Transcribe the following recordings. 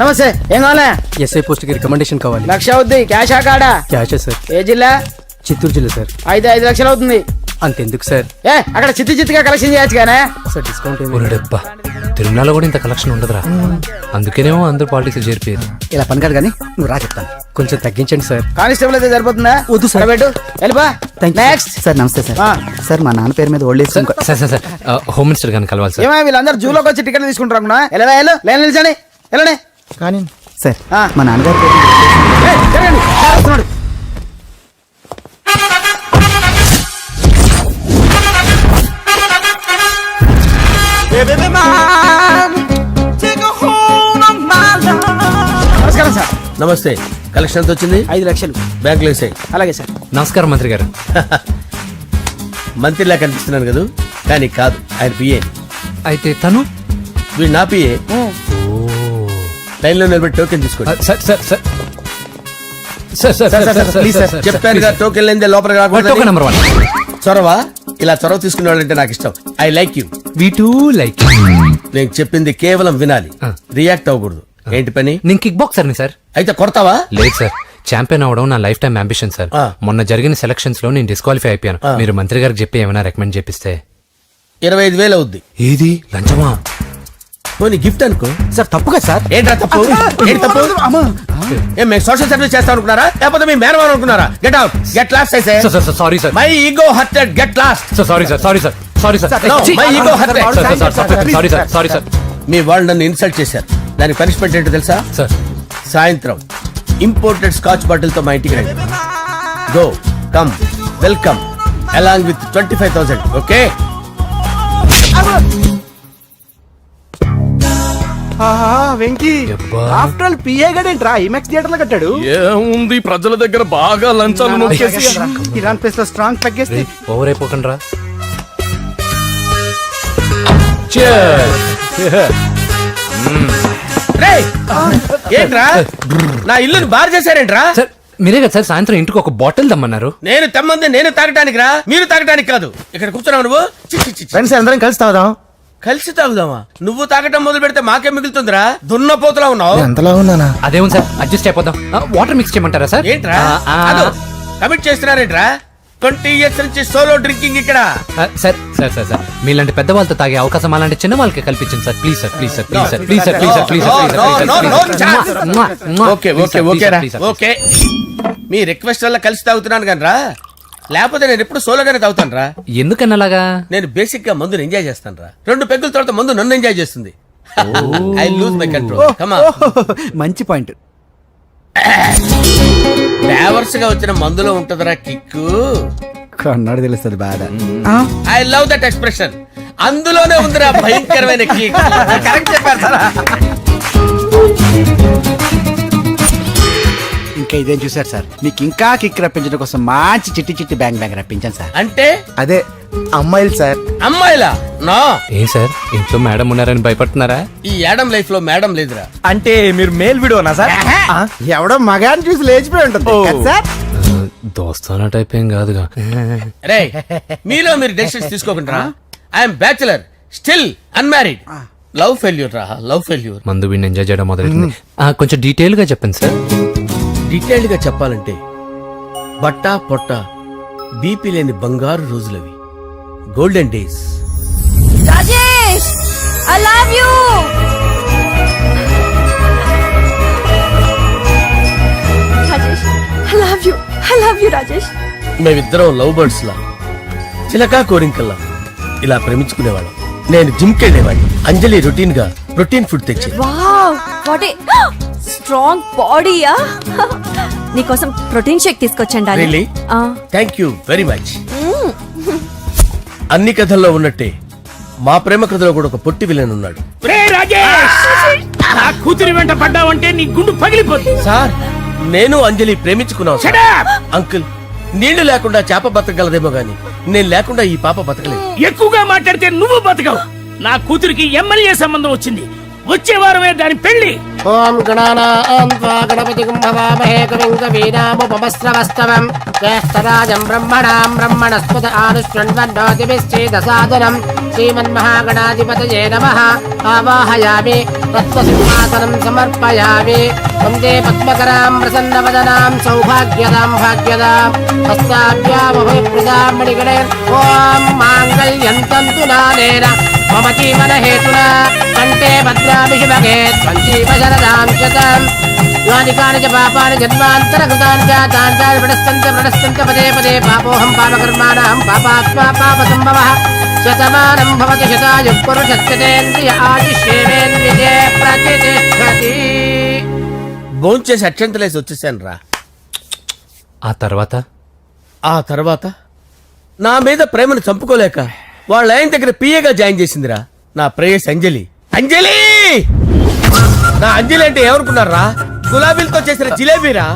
నమస్తే. ఏం కావాలా? ఎస్ఐ పోస్ట్ కి రికమెండేషన్ కావాలి. 1,00,000 అవుద్ది. క్యాషా కాడా? క్యాషే సార్. ఏ జిల్లా? చిత్తూరు జిల్లా సార్. అయితే 5 లక్షలు అవుతుంది. అంతెందుకు సార్? అక్కడ చిత్తుగా కలెక్షన్ చేయొచ్చు కానీ సార్ డిస్కౌంట్ డబ్బా తిరుమలలో కూడా ఇంత కలెక్షన్ ఉండదురా, అందుకేనేమో అందరూ పాలిటిక్స్ చేరిపోయారు. ఇలా పని కాదు కానీ నువ్వు రా చెప్తాను. కొంచెం తగ్గించండి సార్. కానిస్టేబుల్ అయితే సరిపోతుందా? వద్దు సార్. పెట్టు వెళ్ళిపా. Next sir. నమస్తే సార్. సార్ మా నాన్న పేరు మీద old age sir sir sir home minister గారిని కలవాలి సార్. ఏమో వీళ్ళందరూ జూలోకి వచ్చి టికెట్ తీసుకుంటారు అనుకున్నా. లైన్ నిలిచండి. వెళ్ళండి. కానీ సార్ మా నాన్నగారి పేరు వస్తున్నాడు. నమస్కారం సార్. నమస్తే. కలెక్షన్ ఎంత వచ్చింది? 5 లక్షలు. బ్యాంకులో వేసాయి. అలాగే సార్. నమస్కారం మంత్రి గారు. మంత్రిలా కనిపిస్తున్నాను కదా, కానీ కాదు, ఆయన పిఏ. అయితే తను వీడు నా పిఏ. లైన్ లో నిలబెట్టి టోకెన్ తీసుకోండి. సార్ సార్ సార్ చెప్పాను కదా, టోకెన్ లేదే లోపలికి రాకూడదు. టోకెన్ నెంబర్ 1 చొరవ. ఇలా చొరవ తీసుకునే వాళ్ళంటే నాకు ఇష్టం. I like you. We two like. నేను చెప్పింది కేవలం వినాలి, రియాక్ట్ అవ్వకూడదు. ఏంటి పని? నేను కిక్ బాక్సర్ ని సార్. అయితే కొడతావా? లేదు సార్, ఛాంపియన్ అవడం నా లైఫ్ టైం అంబిషన్ సార్. మొన్న జరిగిన సెలక్షన్స్ లో నేను డిస్క్వాలిఫై అయిపోయాను. మీరు మంత్రి గారికి చెప్పి ఏమైనా రికమెండ్ చేపిస్తే. 25,000 అవుద్ది. ఏది లంచమా? పోనీ గిఫ్ట్ అనుకో. సార్. తప్పుగా సార్. ఏంట్రా తప్పు? ఏంటి తప్పు? ఏం మేము సోషల్ సర్వీస్ చేస్తాం అనుకున్నారా, లేకపోతే మీ మేనమాన్ అనుకున్నారా? Get out, get lost. Sorry sir. My ego hurted, get lost. Sorry sir. Sorry sir. Sorry sir. My ego hurted. Sorry sir. Sorry sir. మీ వాళ్ళు నన్ను ఇన్సల్ట్ చేశారు. దానికి పనిష్మెంట్ ఏంటో తెలుసా? సార్ సాయంత్రం ఇంపోర్టెడ్ స్కాచ్ బాటిల్ తో మా ఇంటికి రండి. Go come welcome along with 25,000. Okay? Venky after all PA గడేంట్రా ఇమెక్స్ థియేటర్ లో కట్టాడు. ఏముంది, ప్రజల దగ్గర బాగా లంచాలు నొక్కేసి ఇరాన్ ప్లేస్ లో స్ట్రాంగ్ తగ్గేస్తే ఓవర్ అయిపోకండి రా. ఏంట్రా నా ఇల్లుని బార్ చేశారేంట్రా? సార్ మీరే కదా సార్ సాయంత్రం ఇంటికి ఒక బాటిల్ దమ్మన్నారు. నేను తెమ్మంది నేను తాగటానికి రా, మీరు తాగటానికి కాదు. ఇక్కడ కూర్చున్నావు నువ్వు. ఫ్రెండ్స్ అందరం కలిసి తాగుదాం. కలిసి తాగుదామా? నువ్వు తాగటం మొదలు పెడితే మాకే మిగులుతుందిరా. దున్నపోతులా ఉన్నావు. ఎంతలా ఉన్నానా? అదేం సార్, అడ్జస్ట్ అయిపోదాం. వాటర్ మిక్స్ చేయమంటారా సార్? ఏంట్రా కమిట్ చేస్తున్నారేంట్రా? 20 years నుంచి సోలో డ్రింకింగ్ ఇక్కడ. సార్ సార్ సార్ సార్ మీలాంటి పెద్ద వాళ్ళతో తాగే అవకాశం అలాంటి చిన్న వాళ్ళకి కల్పించండి sir. Please sir. Please sir. Please sir. Please sir. Please sir. Please sir. Okay, me request వల్ల కలిసి తాగుతున్నాను కానీ రా, లేకపోతే నేను ఎప్పుడు సోలోగానే తాగుతాను రా. ఎందుకన్నా అలాగా? నేను బేసిక్ గా మందుని ఎంజాయ్ చేస్తాను రా. 2 పెగ్గుల తర్వాత మందు నన్ను ఎంజాయ్ చేస్తుంది. I lose my control. Come on. మంచి పాయింట్. ఫ్లేవర్స్ గా వచ్చిన మందులో ఉంటదరా కిక్కు. కన్నాడు తెలుస్తుంది బాధ. I love that expression. అందులోనే ఉందిరా భయంకరమైన కిక్. కరెక్ట్ చెప్పారు సార్. ఇంకా ఇదేం చూసారు సార్, మీకు ఇంకా కిక్ రప్పించడం కోసం మంచి చిట్టి చిట్టి బ్యాంగ్ బ్యాంగ్ రప్పించాను సార్. అంటే అదే అమ్మాయిలు సార్. అమ్మాయిలా? నా ఏం సార్ ఇంట్లో మేడం ఉన్నారని భయపడుతున్నారా? ఈ యాడమ్ లైఫ్ లో మేడం లేదురా. అంటే మీరు మేల్ వీడియోనా సార్? ఎవడో మగాన్ని చూసి లేచిపోయి ఉంటుంది కదా సార్. దోస్తానా టైప్ ఏం కాదుగా. రే మీలో మీరు డెసిషన్స్ తీసుకోకుండా. I'm bachelor, still unmarried. Love failure రా, లవ్ ఫెయిల్యూర్. మందు వీడిని ఎంజాయ్ చేయడం మొదలైంది. కొంచెం డీటెయిల్ గా చెప్పండి సార్. డీటెయిల్డ్ గా చెప్పాలంటే బట్టా పొట్ట బీపీ లేని బంగారు రోజులవి, golden days. Rajesh, I love you. Rajesh, I love you. I love you, Rajesh. మేమిద్దరం లవ్ బర్డ్స్ లా, చిలకా కోరింకల్లా ఇలా ప్రేమించుకునేవాళ్ళం. నేను జిమ్ కెళ్ళేవాడిని. అంజలి రొటీన్ గా ప్రోటీన్ ఫుడ్ తెచ్చి. వావ్, వాట్ ఏ స్ట్రాంగ్ బాడీయా. నీకోసం ప్రోటీన్ షేక్ తీసుకొచ్చండి. Really? Thank you very much. అన్ని కథల్లో ఉన్నట్టే మా ప్రేమ కథలో కూడా ఒక పొట్టి విలన్ ఉన్నాడు. కూతురి వెంట పడ్డావంటే నీ గుండు పగిలిపోతుంది. సార్ నేను అంజలి ప్రేమించుకున్నాను. అంకుల్, నీళ్లు లేకుండా చేప బతకగలదేమో గాని నేను లేకుండా ఈ పాప బతకలేదు. ఎక్కువగా మాట్లాడితే నువ్వు బతకవు. నా కూతురికి ఎమ్మెల్యే సంబంధం వచ్చింది. వచ్చే వారమే దాని పెళ్లి. ఓం గణానాం గణపతిం భవామహే కవిం కవీనాముపమస్రవస్తవం జ్యేష్ఠరాజం బ్రహ్మణాం బ్రహ్మణస్పత ఆనుష్ణ్వన్నోతిభిశ్చేదసాదనం శ్రీమన్మహాగణాధిపతయే నమః ఆవాహయామి తత్వసింహాసనం సమర్పయామి వందే పద్మకరాం ప్రసన్నవదనాం సౌభాగ్యదాం భాగ్యదాం హస్తాభ్యామభయప్రదాం మణిగణైర్ ఓం మాంగళ్యం తంతునానేన మమ జీవన హేతునా కంఠే భద్రామి శుభగే సంజీవ శరదాం శతం యాని కాని చ పాపాని జన్మాంతరకృతాని చ తాని ప్రణశ్యంత పదే పదే పాపోహం పాపకర్మాణం పాపాత్మా పాపసంభవః శతమానం భవతి శతాయుః పురుషస్యేంద్రియ ఆయుష్యేంద్రియే ప్రతిష్టతి. భోంచేసి అక్షంతలేసి వచ్చేసాను రా. ఆ తర్వాత నా మీద ప్రేమను చంపుకోలేక వాళ్ళ ఆయన దగ్గర పిఏగా జాయిన్ చేసిందిరా నా ప్రేయస్ అంజలి. అంజలి నా అంజలి అంటే ఏమనుకున్నారా? గులాబీలతో చేసిన జిలేబీరా.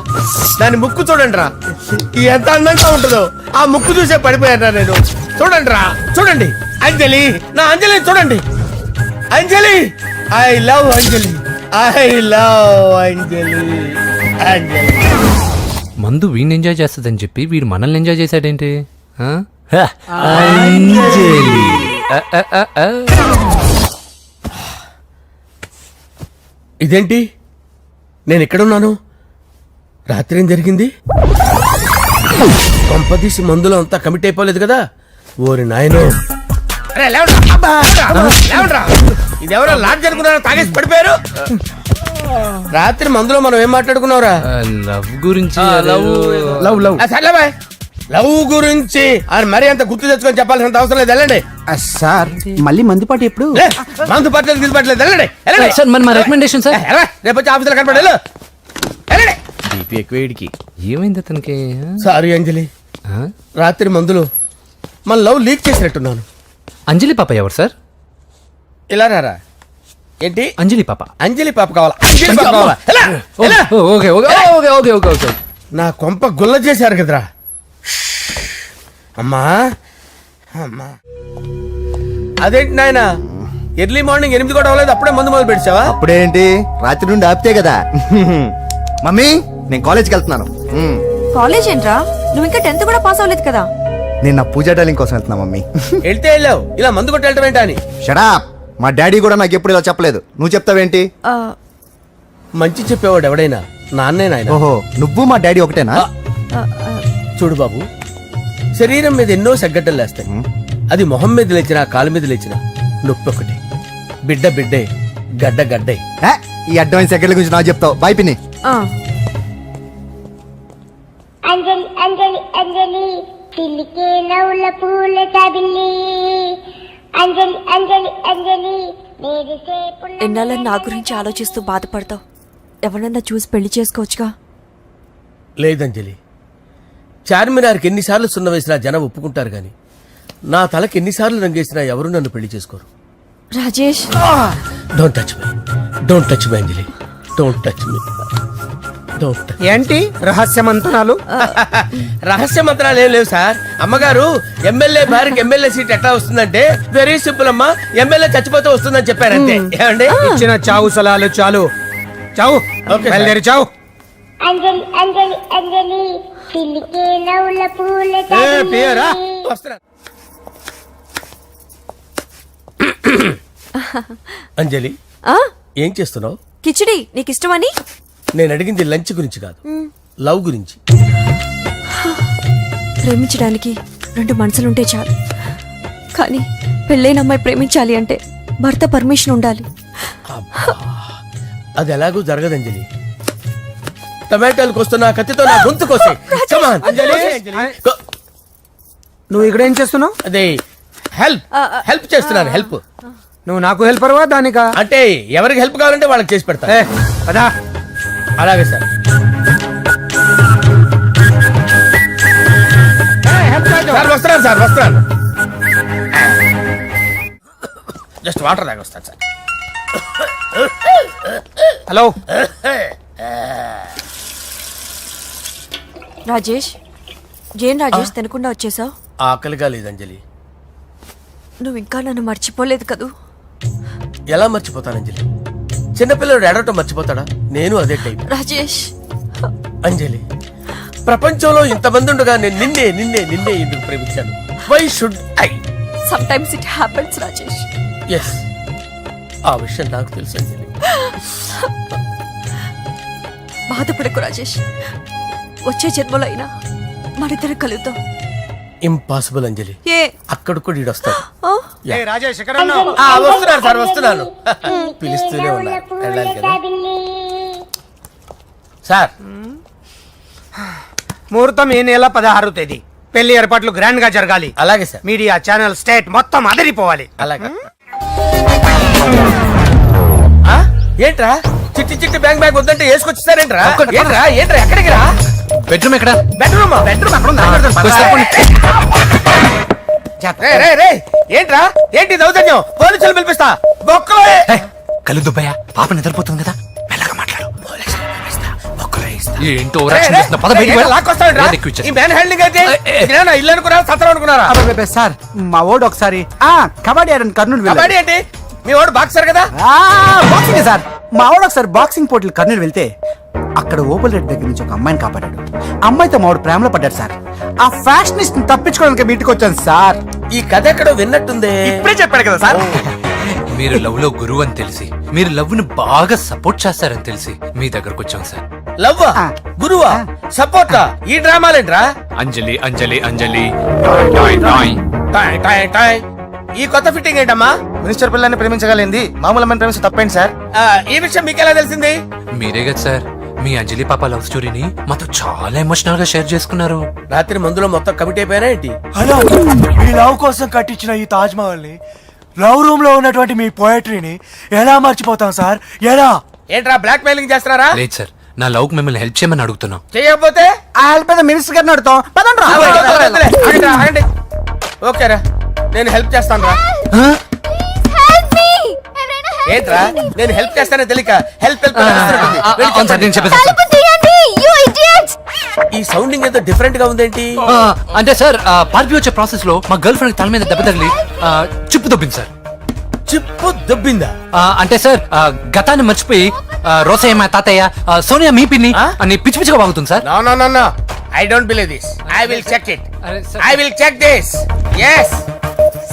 దాని ముక్కు చూడండి రా, ఎంత అందంగా ఉంటుందో. ఆ ముక్కు చూసే పడిపోయారా నేను. చూడండి రా, చూడండి అంజలి, నా అంజలి చూడండి. Anjali, I love Anjali, I love Anjali. Anjali మందు వీడిని ఎంజాయ్ చేస్తుందని చెప్పి వీడు మనల్ని ఎంజాయ్ చేశాడేంటి? ఆ? ఇదేంటి నేను ఎక్కడున్నాను? రాత్రి ఏం జరిగింది? కొంపదీసి మందులో అంతా కమిట్ అయిపోలేదు కదా? ఓరి నాయనో, ఇదెవరో లాడ్జ్ అనుకున్నారా? తాగేసి పడిపోయారు. రాత్రి మందులో మనం ఏం మాట్లాడుకున్నావురా? లవ్ గురించి లవ్ గురించి మరి అంత గుర్తు తెచ్చుకొని చెప్పాల్సినంత అవసరం లేదు. వెళ్ళండి. సార్ మళ్ళీ మందుపాటి ఎప్పుడు? మందు పట్టలేదు తీసుపట్టలేదు. వెళ్ళండి, వెళ్ళండి. సార్ మరి మా రికమెండేషన్ సార్. రేపు వచ్చి ఆఫీసులో కనపడి వెళ్ళండి. ఏమైంది అతనికి? సారీ అంజలి, ఆ? రాత్రి మందులో మన లవ్ లీక్ చేసినట్టున్నాను. అంజలి పాప ఎవరు సార్? ఇలా రారా. ఏంటి? అంజలి పాప. అంజలి పాప కావాలా? అంజలి పాప కావాలా? ఎలా? ఎలా? Okay okay okay okay okay okay. నా కొంప గుల్ల చేశారు కదరా. అమ్మా అమ్మా, అదేంటి నాయన ఎర్లీ మార్నింగ్ 8 కూడా అవ్వలేదు, అప్పుడే మందు మొదలు పెట్టావా? అప్పుడేంటి, రాత్రి నుండి ఆపితే కదా. మమ్మీ నేను కాలేజ్కి వెళ్తున్నాను. కాలేజ్ ఏంట్రా, నువ్వు ఇంకా 10th కూడా పాస్ అవ్వలేదు కదా. నేను నా పూజా టాలింగ్ కోసం వెళ్తున్నా మమ్మీ. వెళ్తే వెళ్ళావు, ఇలా మందు కొట్టి వెళ్ళటం ఏంటా అని. షడాప్, మా డాడీ కూడా నాకు ఎప్పుడు ఇలా చెప్పలేదు. నువ్వు చెప్తావేంటి? ఆ, మంచి చెప్పేవాడు ఎవడైనా నాన్నే నాయన. ఓహో, నువ్వు మా డాడీ ఒకటేనా? ఆ, ఆ, చూడు బాబు, శరీరం మీద ఎన్నో సగ్గడ్డలు లేస్తాయి. అది మొహం మీద లేచినా కాలు మీద లేచినా నొప్పి ఒకటి. బిడ్డ బిడ్డే, గడ్డ గడ్డే. ఏ, ఈ అడ్వాన్స్ సెకండ్ల గురించి నాకు చెప్తావు. బాయ్ పిన్ని. ఆ. అంజలి అంజలి అంజలి పిల్లికే నవ్వుల పూల తబిల్లి అంజలి అంజలి అంజలి ఎన్నాళ్ళ నా గురించి ఆలోచిస్తూ బాధపడతావు. ఎవరన్నా చూసి పెళ్లి చేసుకోవచ్చుగా. లేదంజలి, చార్మినార్కి ఎన్నిసార్లు సున్న వేసినా జనం ఒప్పుకుంటారు గాని నా తలకి ఎన్నిసార్లు రంగేసినా ఎవరు నన్ను పెళ్లి చేసుకోరు. Rajesh, don't touch me, don't touch me Anjali, don't touch me, don't touch. ఏంటి రహస్య మంతనాలు? రహస్య మంత్రాలు ఏం లేవు సార్. అమ్మగారు ఎమ్మెల్యే భార్యకి ఎమ్మెల్యే సీట్ ఎట్లా వస్తుందంటే వెరీ సింపుల్ అమ్మా, ఎమ్మెల్యే చచ్చిపోతే వస్తుందని చెప్పారు అంతే. ఏమండి? ఇచ్చిన చావు సలాలు చాలు. చావు, ఓకే సార్. బయలుదేరి చావు. అంజలి అంజలి అంజలి పిల్లికే నవ్వుల పూల తబిల్లి వస్తున్నా. అంజలి, ఆ, ఏం చేస్తున్నావు? కిచిడి నీకు ఇష్టమని. నేను అడిగింది లంచ్ గురించి కాదు, లవ్ గురించి. ప్రేమించడానికి 2 మనసులుంటే చాలు, కానీ పెళ్ళైన అమ్మాయి ప్రేమించాలి అంటే భర్త పర్మిషన్ ఉండాలి. అది ఎలాగూ జరగదు అంజలి. టమాటాలు కోస్తున్నా కత్తితో నా గొంతు కోసే. Come on, అంజలి. నువ్వు ఇక్కడ ఏం చేస్తున్నావు? అదే హెల్ప్ హెల్ప్ చేస్తున్నాను. హెల్ప్ నువ్వు నాకు హెల్పర్వా దానికా? అంటే ఎవరికి హెల్ప్ కావాలంటే వాళ్ళకి చేసి పెడతా. అదా అలాగే సార్. సార్ వస్తున్నాను, సార్ వస్తున్నాను. జస్ట్ వాటర్ దాకా వస్తాను సార్. హలో. రాజేష్, ఏం రాజేష్ తినకుండా వచ్చేసావు? ఆకలిగా లేదు అంజలి. నువ్వు ఇంకా నన్ను మర్చిపోలేదు కదూ. ఎలా మర్చిపోతాను అంజలి? చిన్నపిల్లడు ఏడవటం మర్చిపోతాడా? నేను అదే టైప్. రాజేష్, అంజలి, ప్రపంచంలో ఇంతమంది ఉండగా నేను నిన్నే నిన్నే నిన్నే ఎందుకు ప్రేమించాను? Why should I? Sometimes it happens Rajesh. Yes, ఆ విషయం నాకు తెలుసు అంజలి. బాధపడకు రాజేష్, వచ్చే జన్మలో అయినా మనిద్దరు కలుద్దాం. ఇంపాసిబుల్ అంజలి, ఏ అక్కడ కూడా ఈడు వస్తాడు. ఆ? రాజేష్ వస్తున్నాను సార్, వస్తున్నాను. పిలుస్తూనే ఉన్నా, వెళ్ళాలి కదా సార్. ముహూర్తం ఈ నెల 16వ తేదీ. పెళ్లి ఏర్పాట్లు గ్రాండ్ గా జరగాలి. అలాగే సార్, మీడియా ఛానల్ స్టేట్ మొత్తం అదిరిపోవాలి. అలాగే. ఆ? ఏంట్రా చిట్టి చిట్టి బ్యాంక్ బ్యాగ్ వద్దంటే వేసుకొచ్చేసారేంట్రా? ఏంట్రా ఏంట్రా ఎక్కడికి రా? బెడ్రూమ్ ఎక్కడ? బెడ్రూమ్ బెడ్రూమ్ అక్కడ ఉందా? రే, రే, రే, ఏంట్రా ఏంటి దౌర్జన్యం? పోలీసులు పిలిపిస్తా. బొక్కలో కళ్ళు దుబ్బయ్య, పాప నిద్రపోతుంది కదా, మెల్లగా మాట్లాడు. ఏంటో రే, రే, లాక్కొస్తావేంట్రా? ఈ మ్యాన్ హ్యాండింగ్ అయితే ఇదేనా ఇల్లు అనుకున్నారా, సత్రం అనుకున్నారా? అబ్బబ్బబ్బే, సార్ మా ఓడు ఒకసారి కబడ్డీ ఆడని కర్నూలు వెళ్ళాడు. కబడ్డీ ఏంటి? మీ వాడు బాక్సర్ కదా? Boxing sir. మా వాడు ఒకసారి బాక్సింగ్ పోటీలు కర్నూలు వెళ్తే అక్కడ ఓపెల్ రెడ్డి దగ్గర నుంచి ఒక అమ్మాయిని కాపాడాడు. అమ్మాయితో మా వాడు ప్రేమలో పడ్డాడు సార్. ఆ ఫ్యాషనిస్ట్ తప్పించుకోవడానికి మీ ఇంటికి వచ్చాను సార్. ఈ కథ ఎక్కడో విన్నట్టుంది. ఇప్పుడే చెప్పాడు కదా సార్. మీరు లవ్ లో గురువు అని తెలిసి, మీరు లవ్ ను బాగా సపోర్ట్ చేస్తారని తెలిసి మీ దగ్గరకు వచ్చాం సార్. లవ్వా, గురువా, సపోర్టా? ఈ డ్రామాలేంట్రా? అంజలి అంజలి అంజలి టాయ్ టాయ్ టాయ్. టాయ్ టాయ్ టాయ్. ఈ కొత్త ఫిట్టింగ్ ఏంటమ్మా? మినిస్టర్ పిల్లల్ని ప్రేమించగలిగింది మామూలు అమ్మని ప్రేమించి తప్పేంటి సార్? ఈ విషయం మీకెలా తెలిసింది? మీరే కదా సార్ మీ అంజలి పాప లవ్ స్టోరీని మాతో చాలా ఎమోషనల్ గా షేర్ చేసుకున్నారు. రాత్రి మందులో మొత్తం కమిటీ అయిపోయినా ఏంటి? హలో, మీ లవ్ కోసం కట్టించిన ఈ తాజ్ మహల్ ని, లవ్ రూమ్ లో ఉన్నటువంటి మీ పోయట్రీని ఎలా మర్చిపోతాం సార్? ఎలా? ఏంట్రా బ్లాక్ మెయిలింగ్ చేస్తున్నారా? లేదు సార్, నా లవ్ కు మిమ్మల్ని హెల్ప్ చేయమని అడుగుతున్నాం. చేయకపోతే ఆ హెల్ప్ అయితే మినిస్టర్ గారిని అడుగుతాం. పదండి రా. ఆగండి. ఓకేరా, నేను హెల్ప్ చేస్తాను రా. ఏంట్రా నేను హెల్ప్ చేస్తానే తెలియక హెల్ప్ హెల్ప్ అవును సార్, నేను చెప్పేసి ఈ సౌండింగ్ ఏదో డిఫరెంట్ గా ఉందేంటి? అంటే సార్ పార్టీ వచ్చే ప్రాసెస్ లో మా గర్ల్ ఫ్రెండ్ తల మీద దెబ్బ తగిలి చిప్పు దొబ్బింది సార్. చిప్పు దొబ్బిందా? అంటే సార్ గతాన్ని మర్చిపోయి రోసయ్య మా తాతయ్య, సోనియా మీ పిన్ని అని పిచ్చి పిచ్చిగా వాగుతుంది sir. No no no no, I don't believe this. I will check it. I will check this. yes.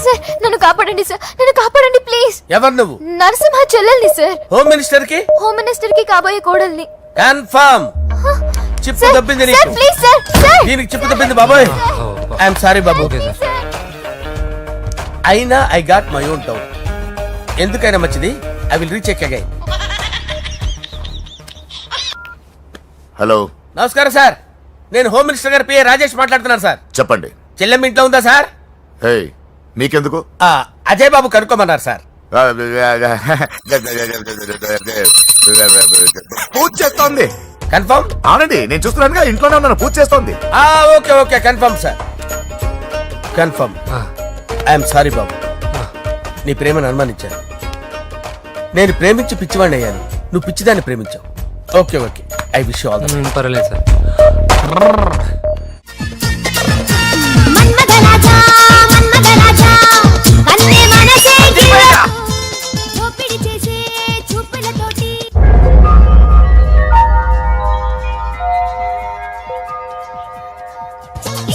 Sir నన్ను కాపాడండి సార్, నన్ను కాపాడండి ప్లీజ్. ఎవరు నువ్వు? నరసింహ చెల్లెల్ని సార్, హోమ్ మినిస్టర్ కి హోమ్ మినిస్టర్ కి కాబోయే కోడల్ని. కన్ఫర్మ్ చిప్పు సార్, దొబ్బింది సార్ నీకు. ప్లీజ్ సార్, సార్ దీనికి చిప్పు దొబ్బింది బాబోయ్. ఐఎమ్ సారీ బాబు. అయినా I got my own doubt. ఎందుకైనా మంచిది, I will recheck again. Hello, నమస్కారం సార్, నేను హోమ్ మినిస్టర్ గారి పిఏ రాజేష్ మాట్లాడుతున్నాను సార్. చెప్పండి. చెల్లెమ్మ ఇంట్లో ఉందా సార్? హే, మీకెందుకు? అజయ్ బాబు కనుక్కోమన్నారు సార్. పూజ చేస్తోంది. కన్ఫర్మ్? అవునండి, నేను చూస్తున్నానుగా, ఇంట్లోనే ఉన్నాను, పూజ చేస్తోంది. Okay okay, confirm sir, confirm. I'm sorry బాబు, నీ ప్రేమను అనుమానించాను. నేను ప్రేమించి పిచ్చివాడిని అయ్యాను, నువ్వు పిచ్చిదాన్ని ప్రేమించావు. Okay okay, I wish you all the best. పర్వాలేదు సార్.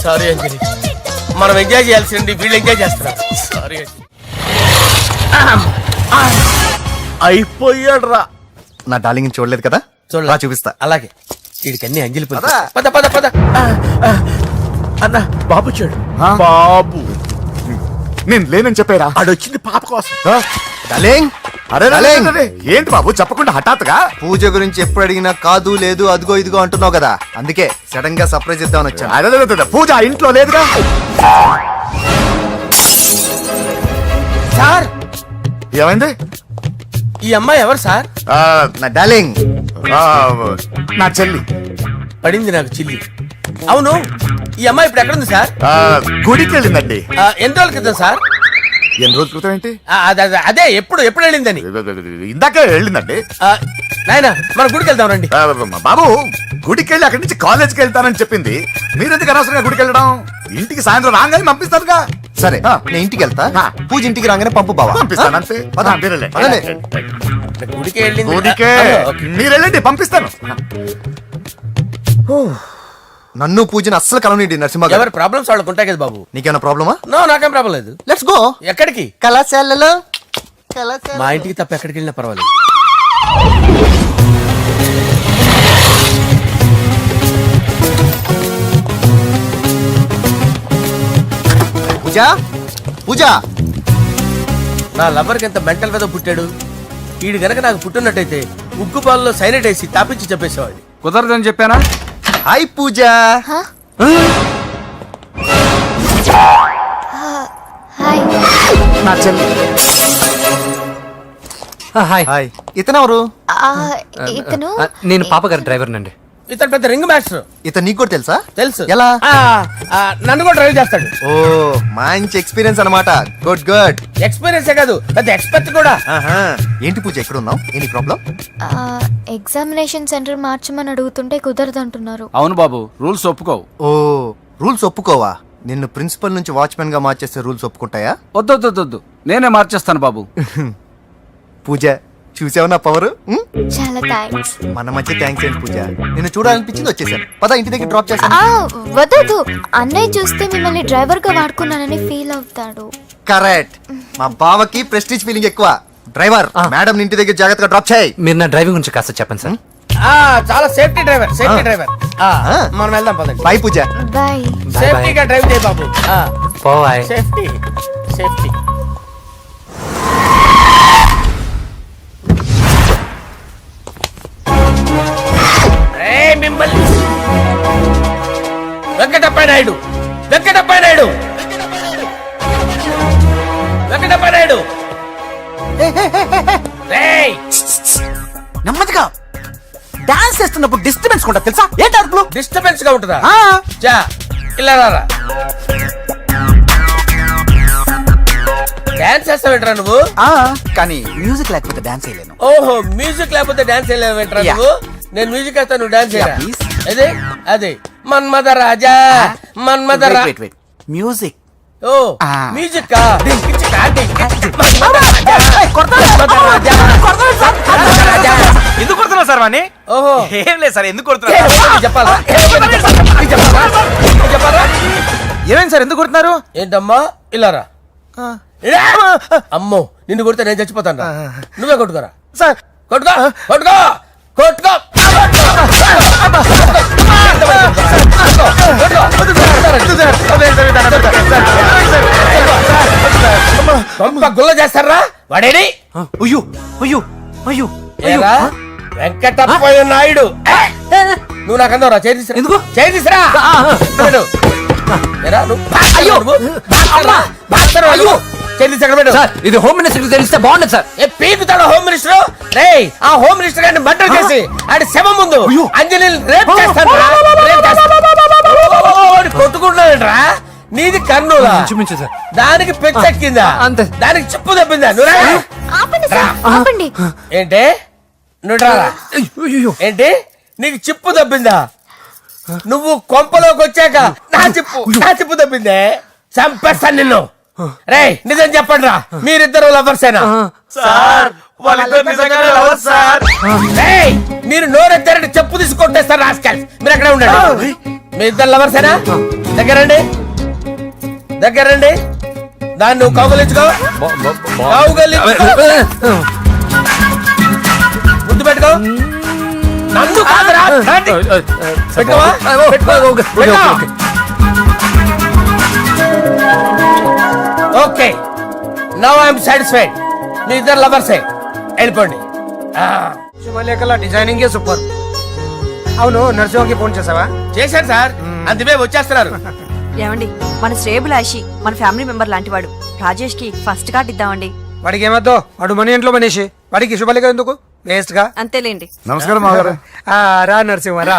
సారీ అంజలి, మనం ఎంజాయ్ చేయాల్సింది వీళ్ళు ఎంజాయ్ చేస్తున్నారు. సారీ అంజలి. అయిపోయాడు రా. నా డార్లింగ్ చూడలేదు కదా, చూడలే. చూపిస్తా. అలాగే, వీడికి అన్ని అంజలి పద పద పద. అన్న బాబు చూడు. బాబు నేను లేనని చెప్పారా? ఆడొచ్చింది పాప కోసం. డార్లింగ్, అరే డార్లింగ్, ఏంటి బాబు చెప్పకుండా హఠాత్తుగా? పూజ గురించి ఎప్పుడు అడిగినా కాదు లేదు అదిగో ఇదిగో అంటున్నావు కదా, అందుకే సడన్ గా సర్ప్రైజ్ ఇద్దామని వచ్చాను. అదే పూజ ఇంట్లో లేదుగా సార్. ఏమైంది? ఈ అమ్మాయి ఎవరు సార్? నా డార్లింగ్, నా చెల్లి. పడింది నాకు చిల్లి. అవును, ఈ అమ్మాయి ఇప్పుడు ఎక్కడ ఉంది సార్? గుడికి వెళ్ళిందండి. ఎన్ని రోజుల క్రితం సార్? ఎన్ని రోజుల క్రితం ఏంటి? అదే ఎప్పుడు వెళ్ళిందని. ఇందాకే వెళ్ళిందండి. నాయన మన గుడికి వెళ్దాం రండి. బాబు, గుడికి వెళ్ళి అక్కడి నుంచి కాలేజ్కి వెళ్తానని చెప్పింది. మీరెందుకు అనవసరంగా గుడికి వెళ్ళడం? ఇంటికి సాయంత్రం రాగానే పంపిస్తారుగా. సరే నేను ఇంటికి వెళ్తా, పూజ ఇంటికి రాగానే పంపు బావా. పంపిస్తాను అంతే. గుడికి వెళ్ళింది. గుడికే మీరు వెళ్ళండి, పంపిస్తాను. నన్ను పూజని అస్సలు కలవనిండి నరసింహ గారు. ఎవరి ప్రాబ్లమ్స్ వాళ్ళకు ఉంటాయి కదా బాబు. నీకేమైనా ప్రాబ్లమా? నో, నాకేం ప్రాబ్లం లేదు. Let's go. ఎక్కడికి? కళాశాలలో మా ఇంటికి తప్ప ఎక్కడికి వెళ్ళినా పర్వాలేదు. పూజ పూజ. నా లవర్కి ఎంత మెంటల్ మీద పుట్టాడు. వీడు గనక నాకు పుట్టినట్టయితే ఉగ్గు పాలలో సైనట్ వేసి తాపించి చెప్పేసేవాడిని. కుదరదని చెప్పానా? హాయ్ పూజ. హాయ్. నా చెల్లి. హాయ్. హాయ్. ఇతనెవరు? ఇతను నేను పాప గారి డ్రైవర్ నండి. ఇతను పెద్ద రింగ్ మాస్టర్. ఇతను నీకు కూడా తెలుసా? తెలుసు. ఎలా? నన్ను కూడా డ్రైవ్ చేస్తాడు. ఓ మంచి ఎక్స్పీరియన్స్ అన్నమాట. Good good. ఎక్స్పీరియన్సే కాదు, పెద్ద ఎక్స్పర్ట్ కూడా. ఏంటి పూజ ఎక్కడ ఉన్నావు? ఏంటి ప్రాబ్లం? ఎగ్జామినేషన్ సెంటర్ మార్చమని అడుగుతుంటే కుదరదంటున్నారు. అవును బాబు, రూల్స్ ఒప్పుకోవు. ఓ రూల్స్ ఒప్పుకోవా? నిన్ను ప్రిన్సిపల్ నుంచి వాచ్మెన్ గా మార్చేస్తే రూల్స్ ఒప్పుకుంటాయా? వద్దు, నేనే మార్చేస్తాను బాబు. పూజ చూసావు నా పవర్? చాలా థ్యాంక్స్. మన మధ్య థ్యాంక్స్ ఏంటి పూజ. నిన్ను చూడాలనిపించింది వచ్చేసాను. పద ఇంటి దగ్గర డ్రాప్ చేస్తాను. వద్దు, అన్నయ్య చూస్తే మిమ్మల్ని డ్రైవర్ గా వాడుకున్నానని ఫీల్ అవుతాడు. కరెక్ట్. మా బావకి ప్రెస్టీజ్ ఫీలింగ్ ఎక్కువ. డ్రైవర్ మేడం ఇంటి దగ్గర జాగ్రత్తగా డ్రాప్ చేయి. మీరు నా డ్రైవింగ్ గురించి కాస్త చెప్పండి సార్. చాలా సేఫ్టీ డ్రైవర్. మనం వెళ్దాం పదండి. బాయ్ పూజ. బాయ్. సేఫ్టీగా డ్రైవ్ చేయి బాబు. పోవాయ్. Safety safety. వెంకటప్ప నాయుడు, వెంకటప్ప నాయుడు, వెంకటప్ప నాయుడు. నెమ్మదిగా డాన్స్ చేస్తున్నప్పుడు డిస్టర్బెన్స్ కూడా తెలుసా? ఏంటి అరుపులు? డిస్టర్బెన్స్ గా ఉంటుందా? ఆ, చా ఇలా రారా. డాన్స్ చేస్తావేంట్రా నువ్వు? ఆ, కానీ మ్యూజిక్ లేకపోతే డాన్స్ చేయలేను. ఓహో, మ్యూజిక్ లేకపోతే డాన్స్ చేయలేవేంట్రా Yeah. నువ్వు? నేను మ్యూజిక్ వేస్తా, నువ్వు డాన్స్ చేయరా? Yeah, please. అదే అదే మన్మద రాజా, మన్మద రా. మ్యూజిక్. ఓ Ah. మ్యూజిక్ కా డింకిచి కా డింకిచి. మన్మద రాజా, మన్మద రాజా, మన్మద రాజా. ఎందుకు కొడుతున్నావు సార్ వాణ్ణి? ఓహో ఏం లేదు సార్, ఎందుకు ఏ, కొడుతున్నారు? చెప్పాలా? చెప్పాలా? ఏమైంది సార్, ఎందుకు కొడుతున్నారు? ఏంటమ్మా ఇలా రా. ఇలా. అమ్మో నిన్ను కొడితే నేను చచ్చిపోతాను రా. నువ్వే కొట్టుకోరా సార్ కొట్టుకో కొట్టుకో కొట్టుకో. గుల్ల చేస్తారా వాడేడి? అయ్యో అయ్యో అయ్యో ఏరా వెంకటప్పయ్య నాయుడు. నువ్వు నాకు అందవరా? చేయి తీసురా. ఎందుకు? చేయి తీసురా. ఏరా నువ్వు అయ్యో చేయి తీసి ఎక్కడ పెట్టు. సార్ ఇది హోమ్ మినిస్టర్ తెలిస్తే బాగుండదు సార్. ఏ పీకుతాడు హోమ్ మినిస్టర్? రే ఆ హోమ్ మినిస్టర్ గారిని మర్డర్ చేసి ఆడి శవం ముందు అంజలి రేప్ చేస్తాను. కొట్టుకుంటున్నాడంట్రా. నీది కర్నూలా? ఇంచుమించు సార్. దానికి పెచ్చెక్కిందా? అంతే. దానికి చెప్పు తప్పిందా? నువ్వు రా. ఆపండి సార్, ఆపండి. ఏంటి నువ్వు రారా? ఏంటి నీకు చిప్పు తప్పిందా? నువ్వు కొంపలోకి వచ్చాక నా చిప్పు తప్పిందే. చంపేస్తాను నిన్ను. రే నిజం చెప్పండి రా, మీరిద్దరు లవర్సేనా? సార్ వాళ్ళిద్దరు నిజంగానే లవర్స్ సార్. రేయ్, మీరు నోరెత్తారంటే చెప్పు తీసి కొట్టేస్తారు రాస్కల్స్. మీరు అక్కడే ఉండండి. మీ ఇద్దరు లవర్సేనా? దగ్గరండి దగ్గరండి. దాన్ని నువ్వు కౌగలించుకో. ముద్దు పెట్టుకో. నన్ను కాదురా. పెట్టుకోవా? పెట్టుకో. Okay now I'm satisfied. మీ ఇద్దరు లవర్సే, వెళ్ళిపోండి. శుభలేఖల డిజైనింగ్ సూపర్. అవును, నరసింహకి ఫోన్ చేసావా? చేశాను సార్, అందుకే వచ్చేస్తున్నారు. ఏమండి మన శ్రేయబులాషి మన ఫ్యామిలీ మెంబర్ లాంటి వాడు రాజేష్ కి ఫస్ట్ కార్డ్ ఇద్దామండి. వాడికి ఏమద్దో, వాడు మన ఇంట్లో మనిషి. వాడికి శుభలేఖ ఎందుకు? వేస్ట్ గా. అంతేలేండి. నమస్కారం మామగారు. రా నరసింహ రా.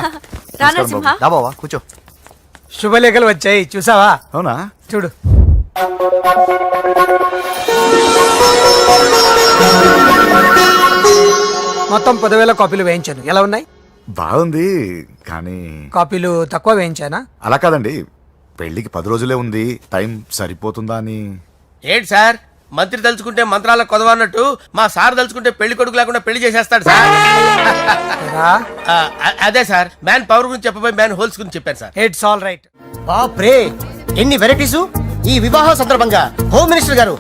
రా నరసింహ. దా బావా కూర్చో. శుభలేఖలు వచ్చాయి చూసావా? అవునా? చూడు. మొత్తం 10,000 కాపీలు వేయించాను. ఎలా ఉన్నాయి? బాగుంది, కానీ కాపీలు తక్కువ వేయించానా? అలా కాదండి, పెళ్లికి 10 రోజులే ఉంది, టైం సరిపోతుందా అని. ఏంటి సార్ మంత్రి తలుచుకుంటే మంత్రాల కొదవన్నట్టు మా సార్ తలుచుకుంటే పెళ్లి కొడుకు లేకుండా పెళ్లి చేసేస్తాడు సార్. అదే సార్, మ్యాన్ పవర్ గురించి చెప్పబోయి మ్యాన్ హోల్స్ గురించి చెప్పారు సార్. It's all right. బాప్రే, ఎన్ని వెరైటీస్! ఈ వివాహ సందర్భంగా హోమ్ మినిస్టర్ గారు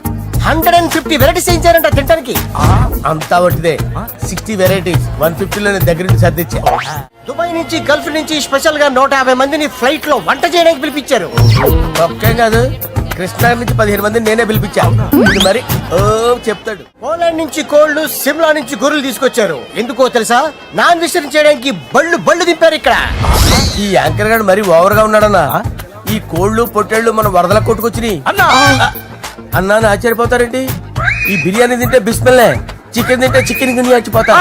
150 వెరైటీస్ చేయించారంట తినడానికి. అంతా ఒకటిదే, 60 వెరైటీస్ 150లోనే దగ్గర నుంచి సర్దిచ్చా. దుబాయ్ నుంచి గల్ఫ్ నుంచి స్పెషల్ గా 150 మందిని ఫ్లైట్ లో వంట చేయడానికి పిలిపించారు. ఒక్కేం కాదు, కృష్ణా నుంచి 15 మందిని నేనే పిలిపించా. ఇది మరి ఓ చెప్తాడు. పోలాండ్ నుంచి కోళ్లు, సిమ్లా నుంచి గొర్రెలు తీసుకొచ్చారు. ఎందుకో తెలుసా? నాన్ వెజిటేరియన్ చేయడానికి బళ్ళు దింపారు ఇక్కడ. ఈ యాంకర్ గారు మరి ఓవర్ గా ఉన్నాడన్నా. ఈ కోళ్లు పొట్టేళ్లు మన వరదల కొట్టుకొచ్చినాయి అన్నా ఆశ్చర్యపోతారేంటి? ఈ బిర్యానీ తింటే బిస్మిల్లే, చికెన్ తింటే చికెన్ గిన్నె చచ్చిపోతా.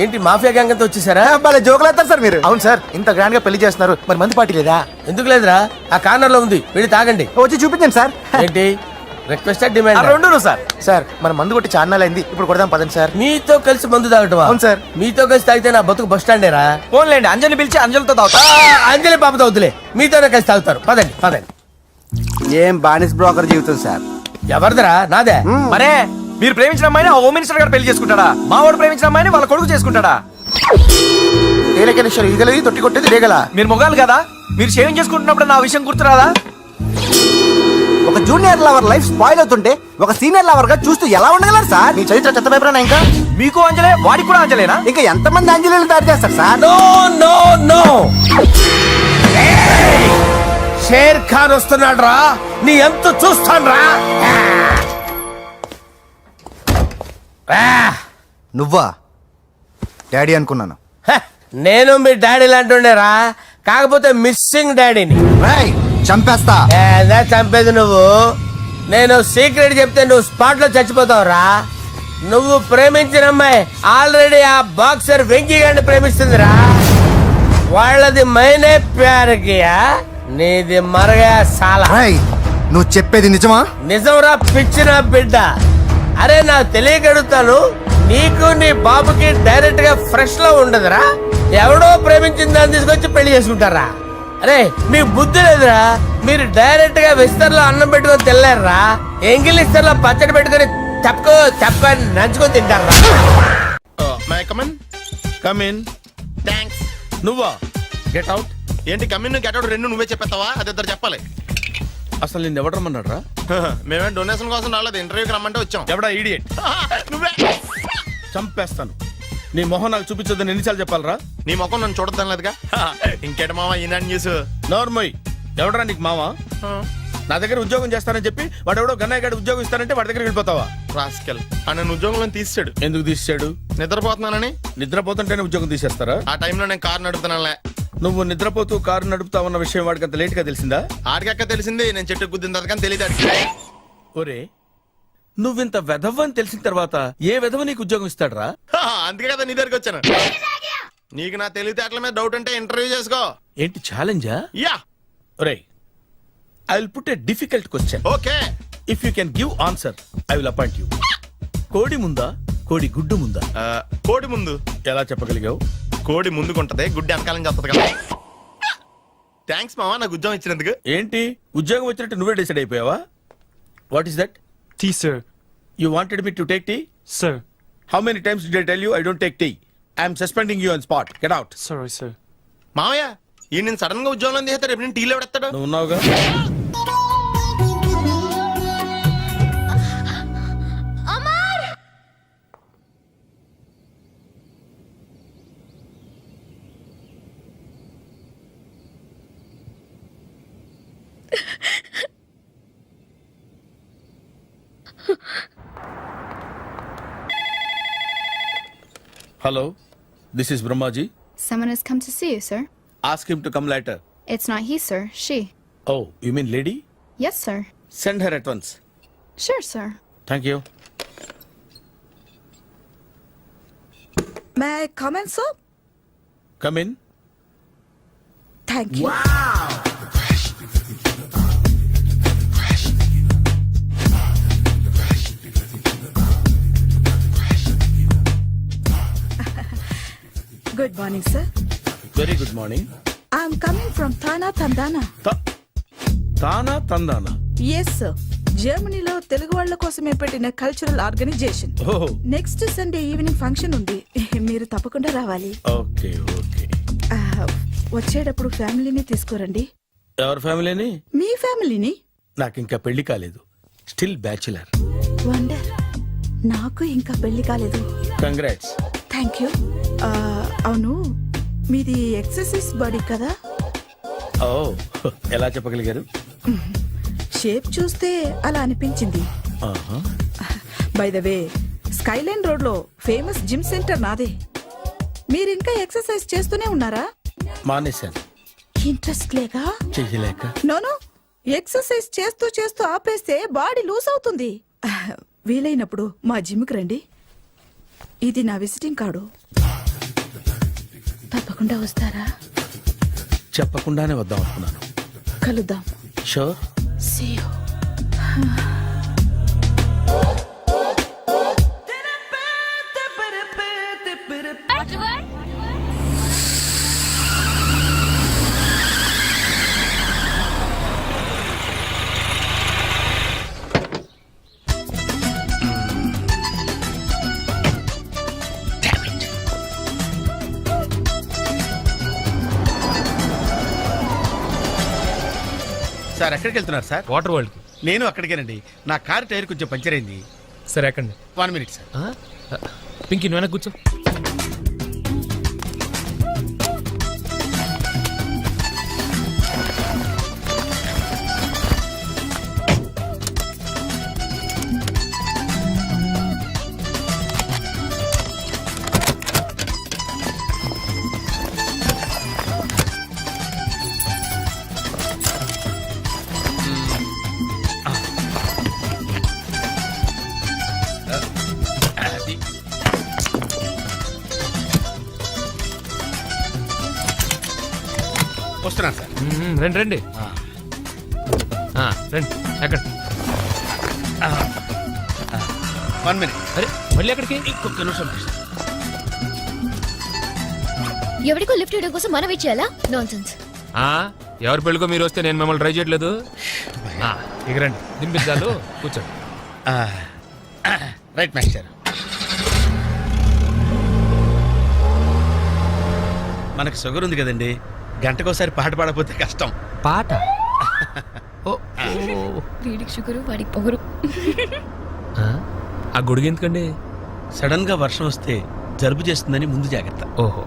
ఏంటి మాఫియా గ్యాంగ్ అంతా వచ్చేసారా? జోకులు వేస్తారు సార్ మీరు. అవును సార్, ఇంత గ్రాండ్ గా పెళ్లి చేస్తున్నారు, మరి మంది పార్టీ లేదా? ఎందుకు లేదురా, ఆ కార్నర్ లో ఉంది, వెళ్ళి తాగండి. వచ్చి చూపించండి సార్. ఏంటి రిక్వెస్ట్ డిమాండ్? రెండు సార్. సార్ మన మందు కొట్టి చాన్నాలు అయింది, ఇప్పుడు కొడదాం పదండి సార్. మీతో కలిసి మందు తాగటమా? అవును సార్. మీతో కలిసి తాగితే నా బతుకు బస్ స్టాండేరా? ఫోన్లేండి, అంజలి పిలిచి అంజలితో తాగుతా. అంజలి పాప తాగుతులే, మీతోనే కలిసి తాగుతారు. పదండి పదండి. ఏం బానిస్ బ్రోకర్ జీవితం సార్. ఎవరిదిరా? నాదే. మరే మీరు ప్రేమించిన అమ్మాయిని ఆ హోమ్ మినిస్టర్ గారు పెళ్లి చేసుకుంటాడా? మావాడు ప్రేమించిన అమ్మాయిని వాళ్ళ కొడుకు చేసుకుంటాడా? ఈగలది తొట్టి కొట్టేది రేగల. మీరు మొగాలు కదా, మీరు షేవింగ్ చేసుకుంటున్నప్పుడు నా విషయం గుర్తురాదా? ఒక జూనియర్ లవర్ లైఫ్ స్పాయిల్ అవుతుంటే ఒక సీనియర్ లవర్ గా చూస్తూ ఎలా ఉండగలరు సార్? మీ చరిత్ర చెత్త పేపర్ ఇంకా మీకు అంజలే, వాడికి కూడా అంజలేనా? ఇంకా ఎంతమంది అంజలీలు తయారు చేస్తారు sir? No no no, Sher Khan వస్తున్నాడు రా, నీ ఎంత చూస్తాను రా. నువ్వా? డాడీ అనుకున్నాను. నేను మీ డాడీ లాంటి రా, కాకపోతే మిస్సింగ్ డాడీని. చంపేస్తా. చంపేది నువ్వు. నేను సీక్రెట్ చెప్తే నువ్వు స్పాట్ లో చచ్చిపోతావు రా. నువ్వు ప్రేమించిన అమ్మాయి ఆల్రెడీ ఆ బాక్సర్ వెంకీ గారిని ప్రేమిస్తుందిరా. వాళ్ళది మైనే ప్యార్ కియా, నీది మరగా సాలా. నువ్వు చెప్పేది నిజమా? నిజంరా పిచ్చిన బిడ్డ. అరే నాకు తెలియక అడుగుతాను, నీకు నీ బాబుకి డైరెక్ట్ గా ఫ్రెష్ లో ఉండదురా. ఎవడో ప్రేమించిన దాన్ని తీసుకొచ్చి పెళ్లి చేసుకుంటారా? అరే మీకు బుద్ధి లేదురా. మీరు డైరెక్ట్ గా విస్తర్లో అన్నం పెట్టుకొని తినలేరురా. ఎంగిల్ ఇస్తర్లో పచ్చడి పెట్టుకొని తప్ప నంచుకొని తింటారా? నువ్వా? Get out. ఏంటి కమిన్ గెట్ అవుట్ రెండు నువ్వే చెప్పేస్తావా? అది ఇద్దరు చెప్పాలి. అసలు నిన్ను ఎవరు రమ్మన్నాడు రా? మేమే డొనేషన్ కోసం రాలేదు, ఇంటర్వ్యూకి రమ్మంటే వచ్చాం. ఎవడా ఈడియట్? నువ్వే. చంపేస్తాను. నీ మొహం నాకు చూపించొద్దని ఎన్నిసార్లు చెప్పాలరా? నీ ముఖం నన్ను చూడద్దాం లేదుగా. ఇంకేట మావా ఈనాడు న్యూస్. నోర్మోయ్, ఎవడరా నీకు మావా? నా దగ్గర ఉద్యోగం చేస్తానని చెప్పి వాడు ఎవడో గన్నయ్య గారి ఉద్యోగం ఇస్తానంటే వాడి దగ్గర వెళ్ళిపోతావా? రాస్కెల్ నన్ను ఉద్యోగంలో తీసాడు. ఎందుకు తీసాడు? నిద్రపోతున్నానని. నిద్రపోతుంటేనే ఉద్యోగం తీసేస్తారా? ఆ టైంలో నేను కారు నడుపుతున్నానులే. నువ్వు నిద్రపోతూ కారు నడుపుతా ఉన్న విషయం వాడికి అంత లేట్ గా తెలిసిందా? ఆడికక్క తెలిసింది, నేను చెట్టు గుద్దిన తర్వాత కానీ తెలియదు. ఒరే, నువ్వింత వెధవ్ అని తెలిసిన తర్వాత ఏ వెధవ నీకు ఉద్యోగం ఇస్తాడరా? అందుకే కదా నీ దగ్గరికి వచ్చాను. నీకు నా తెలివితేటల మీద డౌట్ అంటే ఇంటర్వ్యూ చేసుకో. ఏంటి ఛాలెంజా? యా. ఒరే, I will put a difficult question. Okay. If you can give answer I will appoint you. కోడి ముందా, కోడి గుడ్డు ముందా? కోడి ముందు. ఎలా చెప్పగలిగావు? కోడి ముందుకుంటది, గుడ్డి వెనకాలని చెప్తుంది కదా. థ్యాంక్స్ మావా నాకు ఉద్యోగం ఇచ్చినందుకు. ఏంటి ఉద్యోగం వచ్చినట్టు నువ్వే డిసైడ్ అయిపోయావా? What is that? Tea sir. You wanted me to take tea? Sir. How many times did I tell you I don't take tea? I am suspending you on spot. Get out. Sorry, sir. మావయ్య ఈ నేను sudden గా ఉద్యోగంలో తీస్తాడు, రేపు నేను టీలో పెడతాడు. నువ్వు ఉన్నావుగా. Hello, this is Brahmaji. Someone has come to see you, sir. Ask him to come later. It's not he, sir. She. Oh, you mean lady? Yes, sir. Send her at once. Sure, sir. Thank you. May I come in, sir? Come in. Thank you. Good morning, sir. Very good morning. I'm coming from Thana Tandana. Tana Tandana. Yes జర్మనీలో తెలుగు వాళ్ళ కోసమే పెట్టిన cultural organisation. ఓహో next Sunday evening function ఉంది, మీరు తప్పకుండా రావాలి. Okay okay. ఆ, వచ్చేటప్పుడు ఫ్యామిలీని తీసుకురండి. ఎవరి ఫ్యామిలీని? మీ ఫ్యామిలీని. నాకు ఇంకా పెళ్లి కాలేదు, స్టిల్ బ్యాచులర్. వండర్, నాకు ఇంకా పెళ్లి కాలేదు. కంగ్రాట్స్. Thank you. అవును, మీది ఎక్సర్సైజ్ బాడీ కదా? ఓ ఎలా చెప్పగలిగారు? షేప్ చూస్తే అలా అనిపించింది. ఆహా. By the way, Skyline road లో ఫేమస్ జిమ్ సెంటర్ నాదే. మీరు ఇంకా ఎక్సర్సైజ్ చేస్తూనే ఉన్నారా? మానేశాను, ఇంట్రెస్ట్ లేక? చెయ్యలేక. నోను, ఎక్సర్సైజ్ చేస్తూ చేస్తూ ఆపేస్తే బాడీ లూజ్ అవుతుంది. వీలైనప్పుడు మా జిమ్కి రండి. ఇది నా విజిటింగ్ కార్డు. తప్పకుండా వస్తారా? చెప్పకుండానే వద్దాం అనుకున్నాను. కలుద్దాం. షూర్. See you. సార్ ఎక్కడికి వెళ్తున్నారు సార్? వాటర్ వరల్డ్ కి. నేను అక్కడికేనండి. నా కార్ టైర్ కొంచెం పంచర్ అయింది. సరే ఎక్కండి. 1 minute సార్. పింకీ నువ్వు వెనక్కి కూర్చో. వస్తున్నాను సార్. రండి రండి. రండి ఎక్కడ? 1 minute. అరే మళ్ళీ ఎక్కడికి? ఇంకొక నిమిషం. ఎవరికో లిఫ్ట్ ఇవ్వడం కోసం మనం ఇచ్చేయాలా? నాన్సెన్స్. ఎవరి పెళ్ళికో మీరు వస్తే నేను మిమ్మల్ని ట్రై చేయట్లేదు. ఇక రండి, దింపించాలు, కూర్చోండి. Right master. మనకు షుగర్ ఉంది కదండి, గంటకోసారి పాట పాడకపోతే కష్టం. పాట? వీడికి షుగరు, వాడికి పొగరు. ఆ గొడుగు ఎందుకండి? సడన్ గా వర్షం వస్తే జలుబు చేస్తుందని ముందు జాగ్రత్త. ఓహో,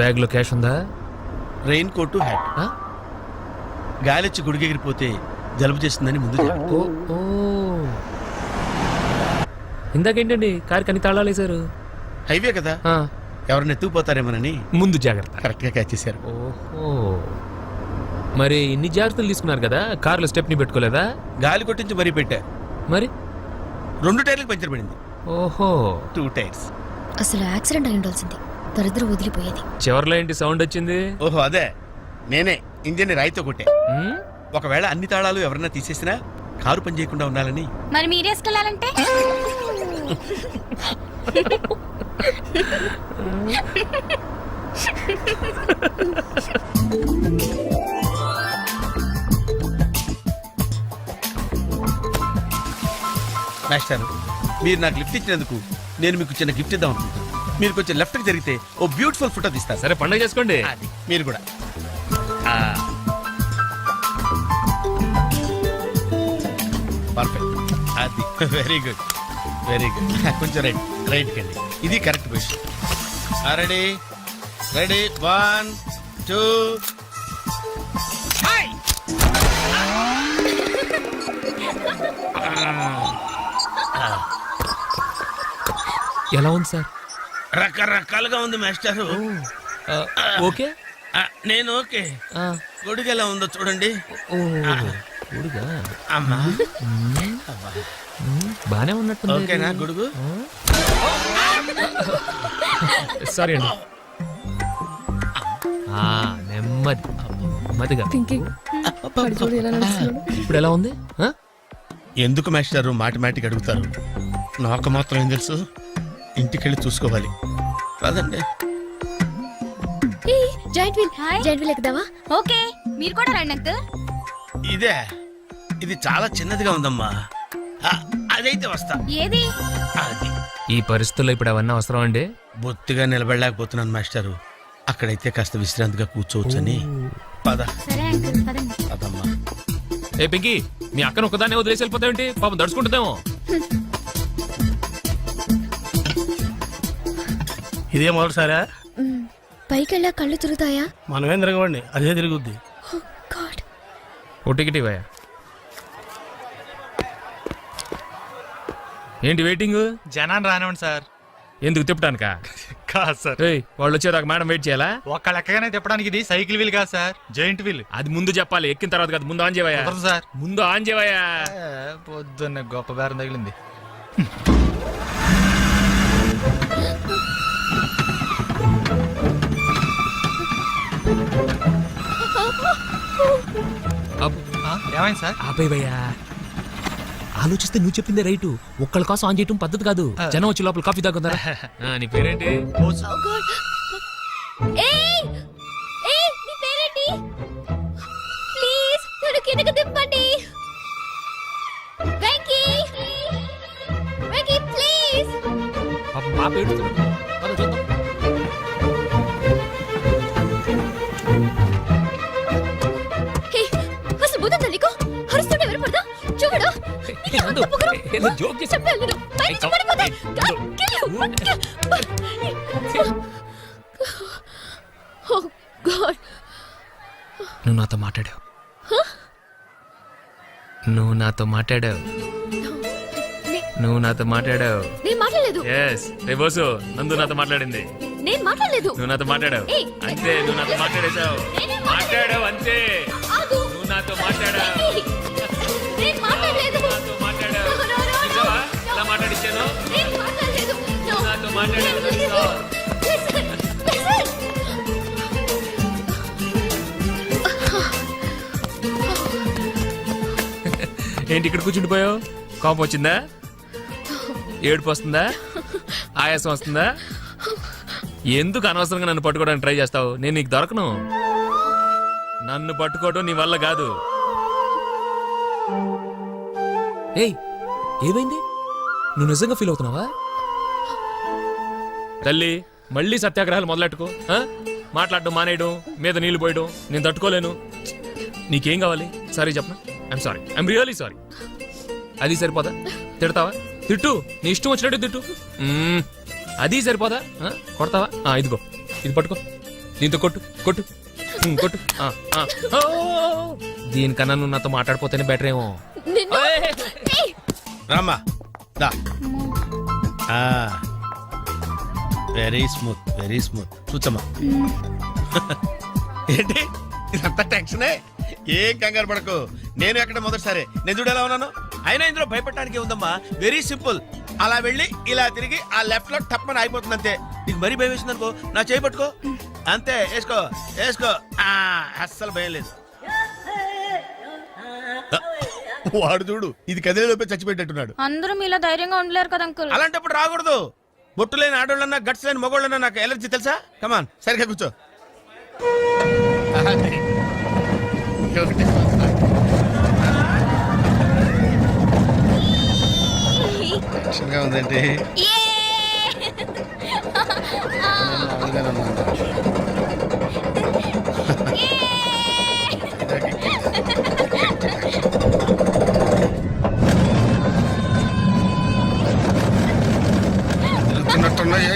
బ్యాగ్ లో క్యాష్ ఉందా? Raincoat, hat. గాలిచ్చి గుడిగెగిరిపోతే జలుబు చేస్తుందని ముందు జాగ్రత్త. ఇందాకేంటండి కారు కని తాళాలు వేశారు? హైవే కదా, ఎవరిని ఎత్తుకుపోతారేమోనని ముందు జాగ్రత్త. కరెక్ట్ గా క్యాచ్ చేశారు. ఓహో, మరి ఇన్ని జాగ్రత్తలు తీసుకున్నారు కదా, కార్లో స్టెప్ని పెట్టుకోలేదా? గాలి కొట్టించి మరీ పెట్టా. మరి 2 టైర్లకు పంచర్ పడింది. ఓహో, 2 టైర్స్. అసలు యాక్సిడెంట్ అయి ఉండాల్సింది, దరిద్రం వదిలిపోయేది. చివర్లో ఏంటి సౌండ్ వచ్చింది? ఓహో అదే, నేనే ఇంజిన్ రాయితో కొట్టే. ఒకవేళ అన్ని తాళాలు ఎవరన్నా తీసేసినా కారు పని చేయకుండా ఉండాలని. మరి మీరేసుకెళ్ళాలంటే మాస్టర్, మీరు నాకు లిఫ్ట్ ఇచ్చినందుకు నేను మీకు చిన్న గిఫ్ట్ ఇద్దాం అనుకుంటున్నాను. మీరు కొంచెం లెఫ్ట్ కి జరిగితే ఓ బ్యూటిఫుల్ ఫోటో తీస్తారు. సరే పండుగ చేసుకోండి. అది మీరు కూడా. పర్ఫెక్ట్. అది వెరీ గుడ్, వెరీ గుడ్. కొంచెం రైట్ కండి, ఇది కరెక్ట్ పొజిషన్. Ready ready, 1 2. ఎలా ఉంది సార్? రకరకాలుగా ఉంది మాస్టారు. ఓకే, నేను ఓకే. గొడుగు ఎలా ఉందో చూడండి. అమ్మా బానే ఉన్నట్టు. ఓకేనా గొడుగు? సారీ అండి. నెమ్మదిగా. ఇప్పుడు ఎలా ఉంది? ఎందుకు మాస్టారు మాటిమాటికి అడుగుతారు? నాకు మాత్రం ఏం తెలుసు, ఇంటికెళ్ళి చూసుకోవాలి. కాదండి. Joint wheel ఎక్కుదామా? ఓకే, మీరు కూడా రండి అంకుల్. ఇదే ఇది చాలా చిన్నదిగా ఉందమ్మా. అదైతే వస్తా. ఏది? అది ఈ పరిస్థితుల్లో ఇప్పుడు అవన్నీ అవసరం అండి? బొత్తిగా నిలబడలేకపోతున్నాను మాస్టారు. అక్కడైతే కాస్త విశ్రాంతిగా కూర్చోవచ్చని. పద సరే అంకుల్ పదండి. పదమ్మా. ఏ పింకీ, మీ అక్కను ఒకదాన్ని వదిలేసి వెళ్ళిపోతావేంటి? పాపం దడుచుకుంటుందేమో. ఇదే మొదటిసారా? పైకి వెళ్ళా కళ్ళు తిరుగుతాయా? మనమేం తిరగండి, అదే తిరుగుద్ది. Oh God. ఓ టికెట్ ఇవ్వయా. ఏంటి వెయిటింగ్? జనాన్ని రానివ్వండి సార్. ఎందుకు తిప్పటానికా? కాదు సార్, వాళ్ళు వచ్చేదాకా మేడం వెయిట్ చేయాలా? ఒక్క లెక్కగానే తిప్పడానికి ఇది సైకిల్ వీల్ కాదు సార్, జైంట్ వీల్. అది ముందు చెప్పాలి, ఎక్కిన తర్వాత కాదు. ముందు ఆన్ చేయవయ్యా. సార్ ముందు ఆన్ చేయవయ్యా. పొద్దున్న గొప్ప బేరం తగిలింది. ఏమైంది సార్? ఆపేవయ్యా. ఆలోచిస్తే నువ్వు చెప్పిందే రైటు. ఒక్కళ్ళ కోసం ఆన్ చేయటం పద్ధతి కాదు. జనం వచ్చి లోపల కాఫీ తాగుందా? నీ పేరేంటి? Oh God. ఏయ్! ఏయ్, నీ పేరేంటి? ప్లీజ్ నన్ను కిందకి దింపండి. వెంకీ! వెంకీ ప్లీజ్. పాప ఏడుస్తుంది. పద చూద్దాం. హే, అసలు బుద్ధుందా నీకు? అరుస్తుంటే వినపడదా? చూడు. ఏదో జోక్ చేసి చెప్పాను. పైనుంచి పడిపోతా. Oh God. నువ్వు నాతో మాట్లాడావు. నువ్వు నాతో మాట్లాడావు. నువ్వు నాతో మాట్లాడావు. నేను మాట్లాడలేదు. ఎస్ రే బోసు, నందు నాతో మాట్లాడింది. నేను మాట్లాడలేదు. నువ్వు నాతో మాట్లాడావు. ఏయ్, అంతే, నువ్వు నాతో మాట్లాడేశావు. మాట్లాడావు అంతే. ఆగు. నువ్వు నాతో మాట్లాడావు. నేను మాట్లాడలేదు. నాతో మాట్లాడావు. No, no, no, no. నిజమా? ఇలా మాట్లాడించాను. నేను మాట్లాడలేదు. No. నాతో మాట్లాడావు. Listen, listen. ఏంటి ఇక్కడ కూర్చుండిపోయావు? కోపం వచ్చిందా? ఏడుపు వస్తుందా? ఆయాసం వస్తుందా? ఎందుకు అనవసరంగా నన్ను పట్టుకోవడానికి ట్రై చేస్తావు? నేను నీకు దొరకను. నన్ను పట్టుకోవడం నీ వల్ల కాదు. ఏయ్, ఏమైంది? నువ్వు నిజంగా ఫీల్ అవుతున్నావా? తల్లి, మళ్ళీ సత్యాగ్రహాలు మొదలెట్టుకో. మాట్లాడడం మానేయడం, మీద నీళ్లు పోయడం నేను తట్టుకోలేను. నీకేం కావాలి? సారీ చెప్పనా? I'm sorry, I'm really sorry. అది సరిపోదా? తిడతావా? తిట్టు, నీ ఇష్టం వచ్చినట్టు తిట్టు. అది సరిపోదా? కొడతావా? ఇదిగో, ఇది పట్టుకో, దీంతో కొట్టు కొట్టు కొట్టు. దీనికన్నా నువ్వు నాతో మాట్లాడిపోతేనే బెటర్ ఏమో. రామ్మా దా. Very smooth, very smooth. చూచమ్మా. ఏంటి ఇదంతా టెన్షనే? ఏం కంగారు పడకు, నేను ఎక్కడ మొదటిసారి. నేను చూడు ఎలా ఉన్నాను. అయినా ఇందులో భయపడటానికి ఉందమ్మా. Very simple. అలా వెళ్ళి ఇలా తిరిగి ఆ లెఫ్ట్ లో టప్పని అయిపోతుంది అంతే. నీకు మరీ భయం వేసింది అనుకో, నా చేయి పట్టుకో అంతే. వేసుకో వేసుకో. అస్సలు భయం లేదు. వాడు చూడు, ఇది కదిలేలోపే చచ్చిపెట్టేట్టున్నాడు. అందరూ మీలా ధైర్యంగా ఉండలేరు కదా అంకుల్. అలాంటప్పుడు రాకూడదు. బొట్టు లేని ఆడోళ్ళన్నా, గట్స్ లేని మగోళ్ళన్నా నాకు ఎలర్జీ తెలుసా? కమాన్, సరిగ్గా కూర్చో. టెన్షన్గా ఉందండి.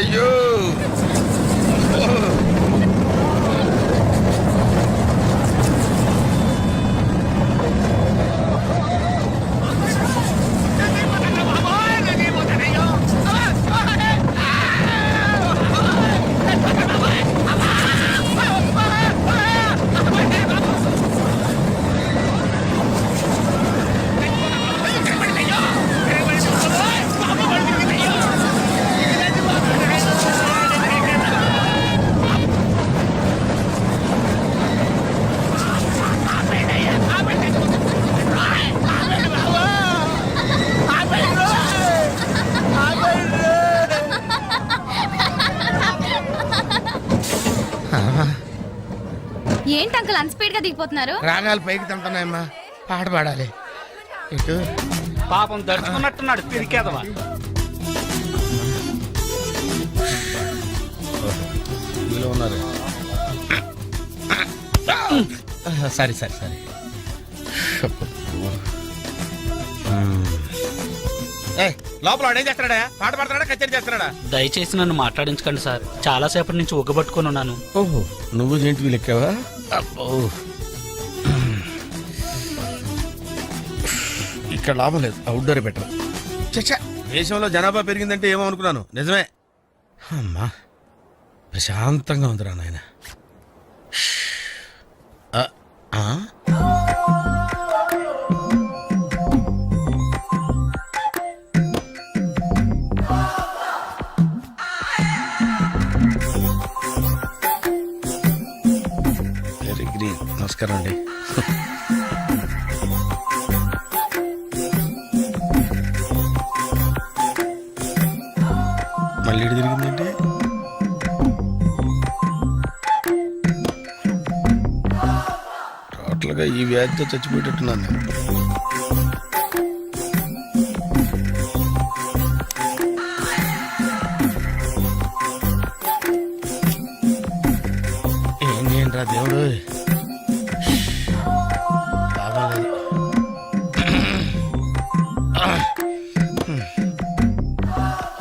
అయ్యో ఏంటి అంకుల్ అన్స్పీడ్ గా దిగిపోతున్నారు? రాగాలు పైకి తింటున్నాయమ్మా. పాట పాడాలి. పాపం దడుచుకున్నట్టున్నాడు పిరికేదవా. ఉన్నారు. సరే సరే సరే. లోపల వాడు ఏం చేస్తున్నాడా? పాట పాడుతున్నాడా, కచేరీ చేస్తున్నాడా? దయచేసి నన్ను మాట్లాడించకండి సార్, చాలా సేపటి నుంచి ఒగ్గబట్టుకొని ఉన్నాను. ఓహో, నువ్వు జంటివి లెక్కావా? అబ్బో, ఇక్కడ లాభం లేదు, అవుట్డోర్ బెటర్. చచ్చా, దేశంలో జనాభా పెరిగిందంటే ఏమో అనుకున్నాను, నిజమే. అమ్మా, ప్రశాంతంగా ఉందిరా నాయన. Very green. నమస్కారం అండి. మళ్ళీ ఇటు తిరిగిందంటే టోటల్గా ఈ వ్యాధితో చచ్చిపోయేటట్టున్నాను నేను. ఏం చేయండిరా దేవుడు, బాగాలేదు.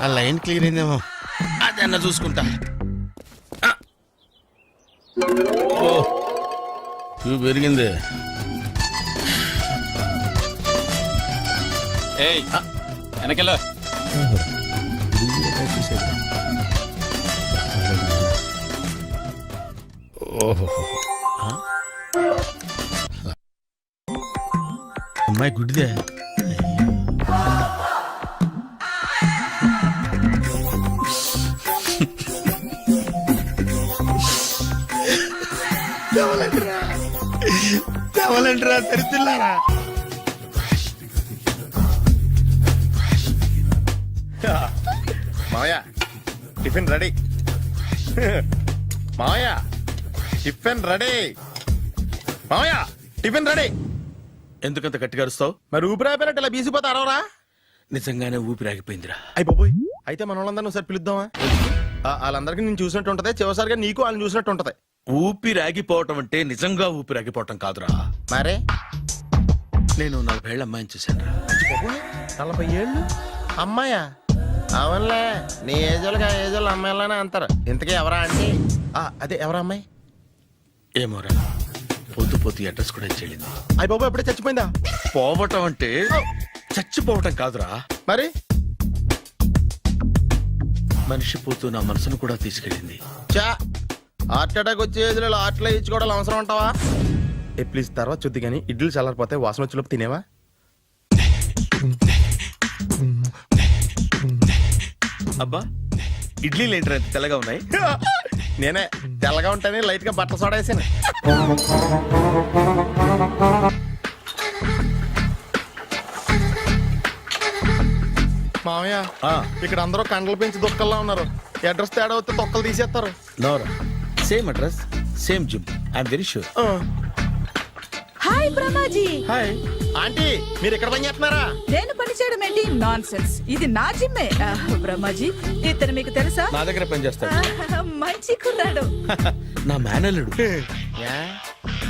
ఆ లైన్ క్లియర్ అయిందేమో, అదన్నా చూసుకుంటా. ఓ, ట్యూబ్ పెరిగింది. వెనకెళ్ళ ఓహో, అమ్మాయి గుడ్డిదే. తెవలంటరా తెరుతున్నారా? మావయ్య టిఫిన్ రెడీ. మావయ్య టిఫిన్ రెడీ. మావయ్య టిఫిన్ రెడీ. ఎందుకంత గట్టిగా అరుస్తావు? మరి ఊపిరి అయిపోయినట్టు ఇలా బీసిపోతే అరవరా? నిజంగానే ఊపిరాగిపోయిందిరా. అయ్యి బాబోయ్, అయితే మన వాళ్ళందరినీ ఒకసారి పిలుద్దామా? వాళ్ళందరికీ నేను చూసినట్టు ఉంటది, చివరిసారిగా నీకు వాళ్ళని చూసినట్టు ఉంటది. ఊపిరాగిపోవటం అంటే నిజంగా ఊపిరాగిపోవటం కాదురా. మరే నేను 40 ఏళ్ళ అమ్మాయిని చూశాను రా. 40 ఏళ్ళు అమ్మాయా? అవునులే, నీ ఏజోళ్ళకి ఆ ఏజోళ్ళు అమ్మాయిలానే అంటారు. ఇంతకీ ఎవరా అంటే? అదే ఎవరా అమ్మాయి? ఏమోరా, పొద్దు పొద్దు అడ్రస్ కూడా చెల్లింది. అయ్యి బాబు ఎప్పుడే చచ్చిపోయిందా? పోవటం అంటే చచ్చిపోవటం కాదురా, మరి మనిషి పోతూ నా మనసును కూడా తీసుకెళ్ళింది. చా, హార్ట్ అటాక్ వచ్చే ఏజ్లో హార్ట్లో ఇచ్చుకోవడం అవసరం అంటావా? ప్లీజ్ తర్వాత చూద్ది కానీ ఇడ్లీలు చల్లారిపోతే వాసన వచ్చేలోపు తినేవా? అబ్బా, ఇడ్లీలు ఏంటంటే తెల్లగా ఉన్నాయి? నేనే తెల్లగా ఉంటానే లైట్ గా బట్టలు సోడా వేసాను. మామయ్య, ఇక్కడ అందరూ కండలు పెంచి దుక్కల్లా ఉన్నారు. అడ్రస్ తేడా వస్తే తొక్కలు తీసేస్తారు. Nora, same address, same gym. I'm very sure. Hi Brahmaji. Hi aunty, మీరు ఇక్కడ పని చేస్తున్నారా? నేను పని చేయడం ఏంటి? నాన్ సెన్స్, ఇది నా జిమ్మే. బ్రహ్మాజీ, ఇతను మీకు తెలుసా? నా దగ్గర పని చేస్తాడు. మంచి కుర్రాడు. నా మేనల్లుడు.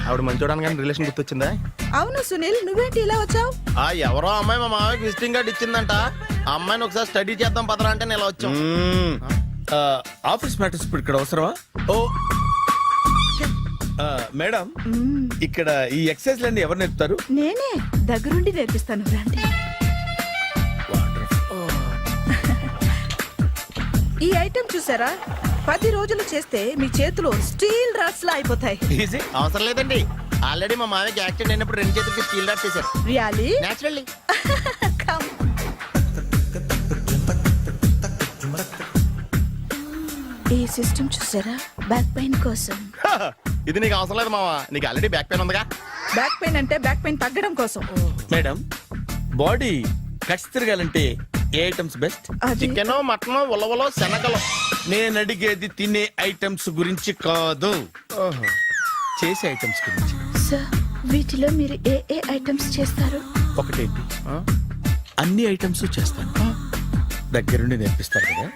ఆవిడ మంచి చూడడానికి రిలేషన్ గుర్తొచ్చిందా? అవును సునీల్, నువ్వేంటి ఇలా వచ్చావు? ఎవరో అమ్మాయి మా మామయ్యకి విజిటింగ్ కార్డు ఇచ్చిందంట. ఆ అమ్మాయిని ఒకసారి స్టడీ చేద్దాం పదరా అంటే నేను ఇలా వచ్చాం. ఆఫీస్ మ్యాటర్స్ ఇప్పుడు ఇక్కడ అవసరమా? ఓ మేడం, ఇక్కడ ఈ ఎక్సర్సైజ్ లన్నీ ఎవరు నేర్పుతారు? నేనే దగ్గరుండి నేర్పిస్తాను, రండి. ఈ ఐటెం చూసారా? 10 రోజులు చేస్తే మీ చేతులు స్టీల్ రాట్స్ లా అయిపోతాయి. ఈజీ. అవసరం లేదండి, ఆల్రెడీ మా మామయ్యకి యాక్సిడెంట్ అయినప్పుడు 2 చేతులకి స్టీల్ డాట్ చేశారు. రియల్లీ? నేచురల్లీ. కమ్. ఈ సిస్టమ్ చూసారా? బ్యాక్ పెయిన్ కోసం. ఇది నీకు అవసరం లేదు మావా, నీకు ఆల్రెడీ బ్యాక్ పెయిన్ ఉందిగా. బ్యాక్ పెయిన్ అంటే బ్యాక్ పెయిన్ తగ్గడం కోసం. మేడం, బాడీ కట్స్ తిరగాలంటే ఏ ఐటమ్స్ బెస్ట్? చికెన్, మటన్, ఉలవలో, శనగలు. నేను అడిగేది తినే ఐటమ్స్ గురించి కాదు, చేసే ఐటమ్స్ గురించి. సార్, వీటిలో మీరు ఏ ఐటమ్స్ చేస్తారు? ఒకటేంటి అన్ని ఐటమ్స్ చేస్తాను. దగ్గరుండి నేర్పిస్తారు కదా.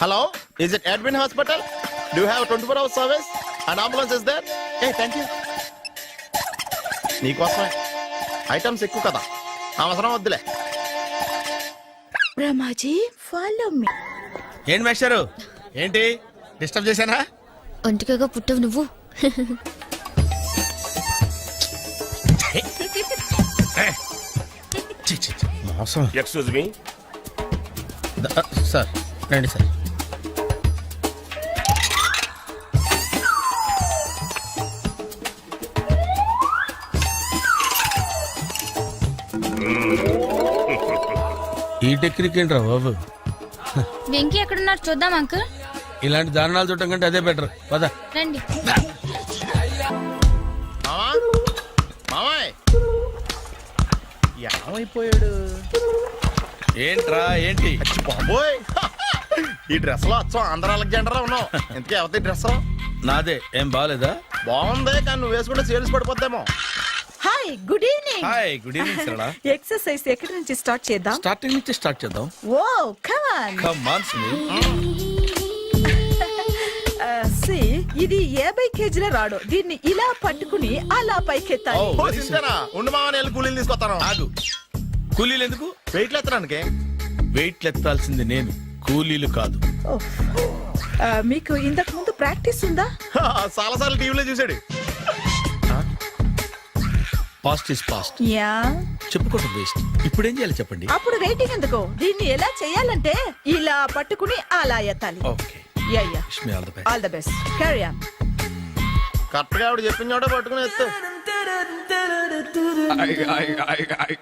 Hello, is it admin hospital? Do have 24 hours service and ambulance is there? ఏ థ్యాంక్ యూ. నీకోసమే ఐటమ్స్ ఎక్కువ కదా, అవసరం వద్దులే. Ramaji follow me. ఏంటి మేస్టారు, ఏంటి డిస్టర్బ్ చేశానా? ఒంటికగా పుట్టవు నువ్వు. మోసం. Excuse me. సార్ రండి సార్. ఈ టెక్నిక్ ఏంట్రా బాబు? వెంకీ ఎక్కడున్నారు చూద్దాం అంకుల్. ఇలాంటి దారుణాలు చూడటం కంటే అదే బెటర్. పద. రండి. మామాయ్ ఏమైపోయాడు? ఏంట్రా ఏంటి? బాబోయ్, ఈ డ్రెస్ లో అచ్చం ఆంధ్ర అలెగ్జాండర్ ఉన్నావు. ఇంతకీ ఎవరి డ్రెస్? నాదే. ఏం బాగాలేదా? బాగుంది, కానీ నువ్వు వేసుకుంటే సేల్స్ పడిపోద్దేమో. Hi, good evening. Hi, good evening Sarala. Exercise ఎక్కడి నుంచి స్టార్ట్ చేద్దాం? స్టార్టింగ్ నుంచి స్టార్ట్ చేద్దాం. Oh come on. Come on Sunil. సి, ఇది 50 కేజీల రాడు. దీన్ని ఇలా పట్టుకుని అలా పైకెత్తాలి. ఓ, సింతేనా? ఉండు మామ, నేను కూలీలు తీసుకొస్తాను. ఆగు. కూలీలు ఎందుకు? వెయిట్లు ఎత్తడానికి. వెయిట్లు ఎత్తాల్సింది నేను, కూలీలు కాదు. ఓఫ్. మీకు ఇంతకు ముందు ప్రాక్టీస్ ఉందా? చాలా సార్లు టీవీలో చూసాడు. Past is past. యా. చెప్పుకోవడం వేస్ట్. ఇప్పుడు ఏం చేయాలి చెప్పండి. అప్పుడు వెయిటింగ్ ఎందుకు? దీన్ని ఎలా చేయాలంటే ఇలా పట్టుకుని అలా ఎత్తాలి. Okay. Ya ya. Wish me all the best. All the best. Carry on. Correct గా ఆవిడ చెప్పిన చోట పట్టుకుని ఎత్తు.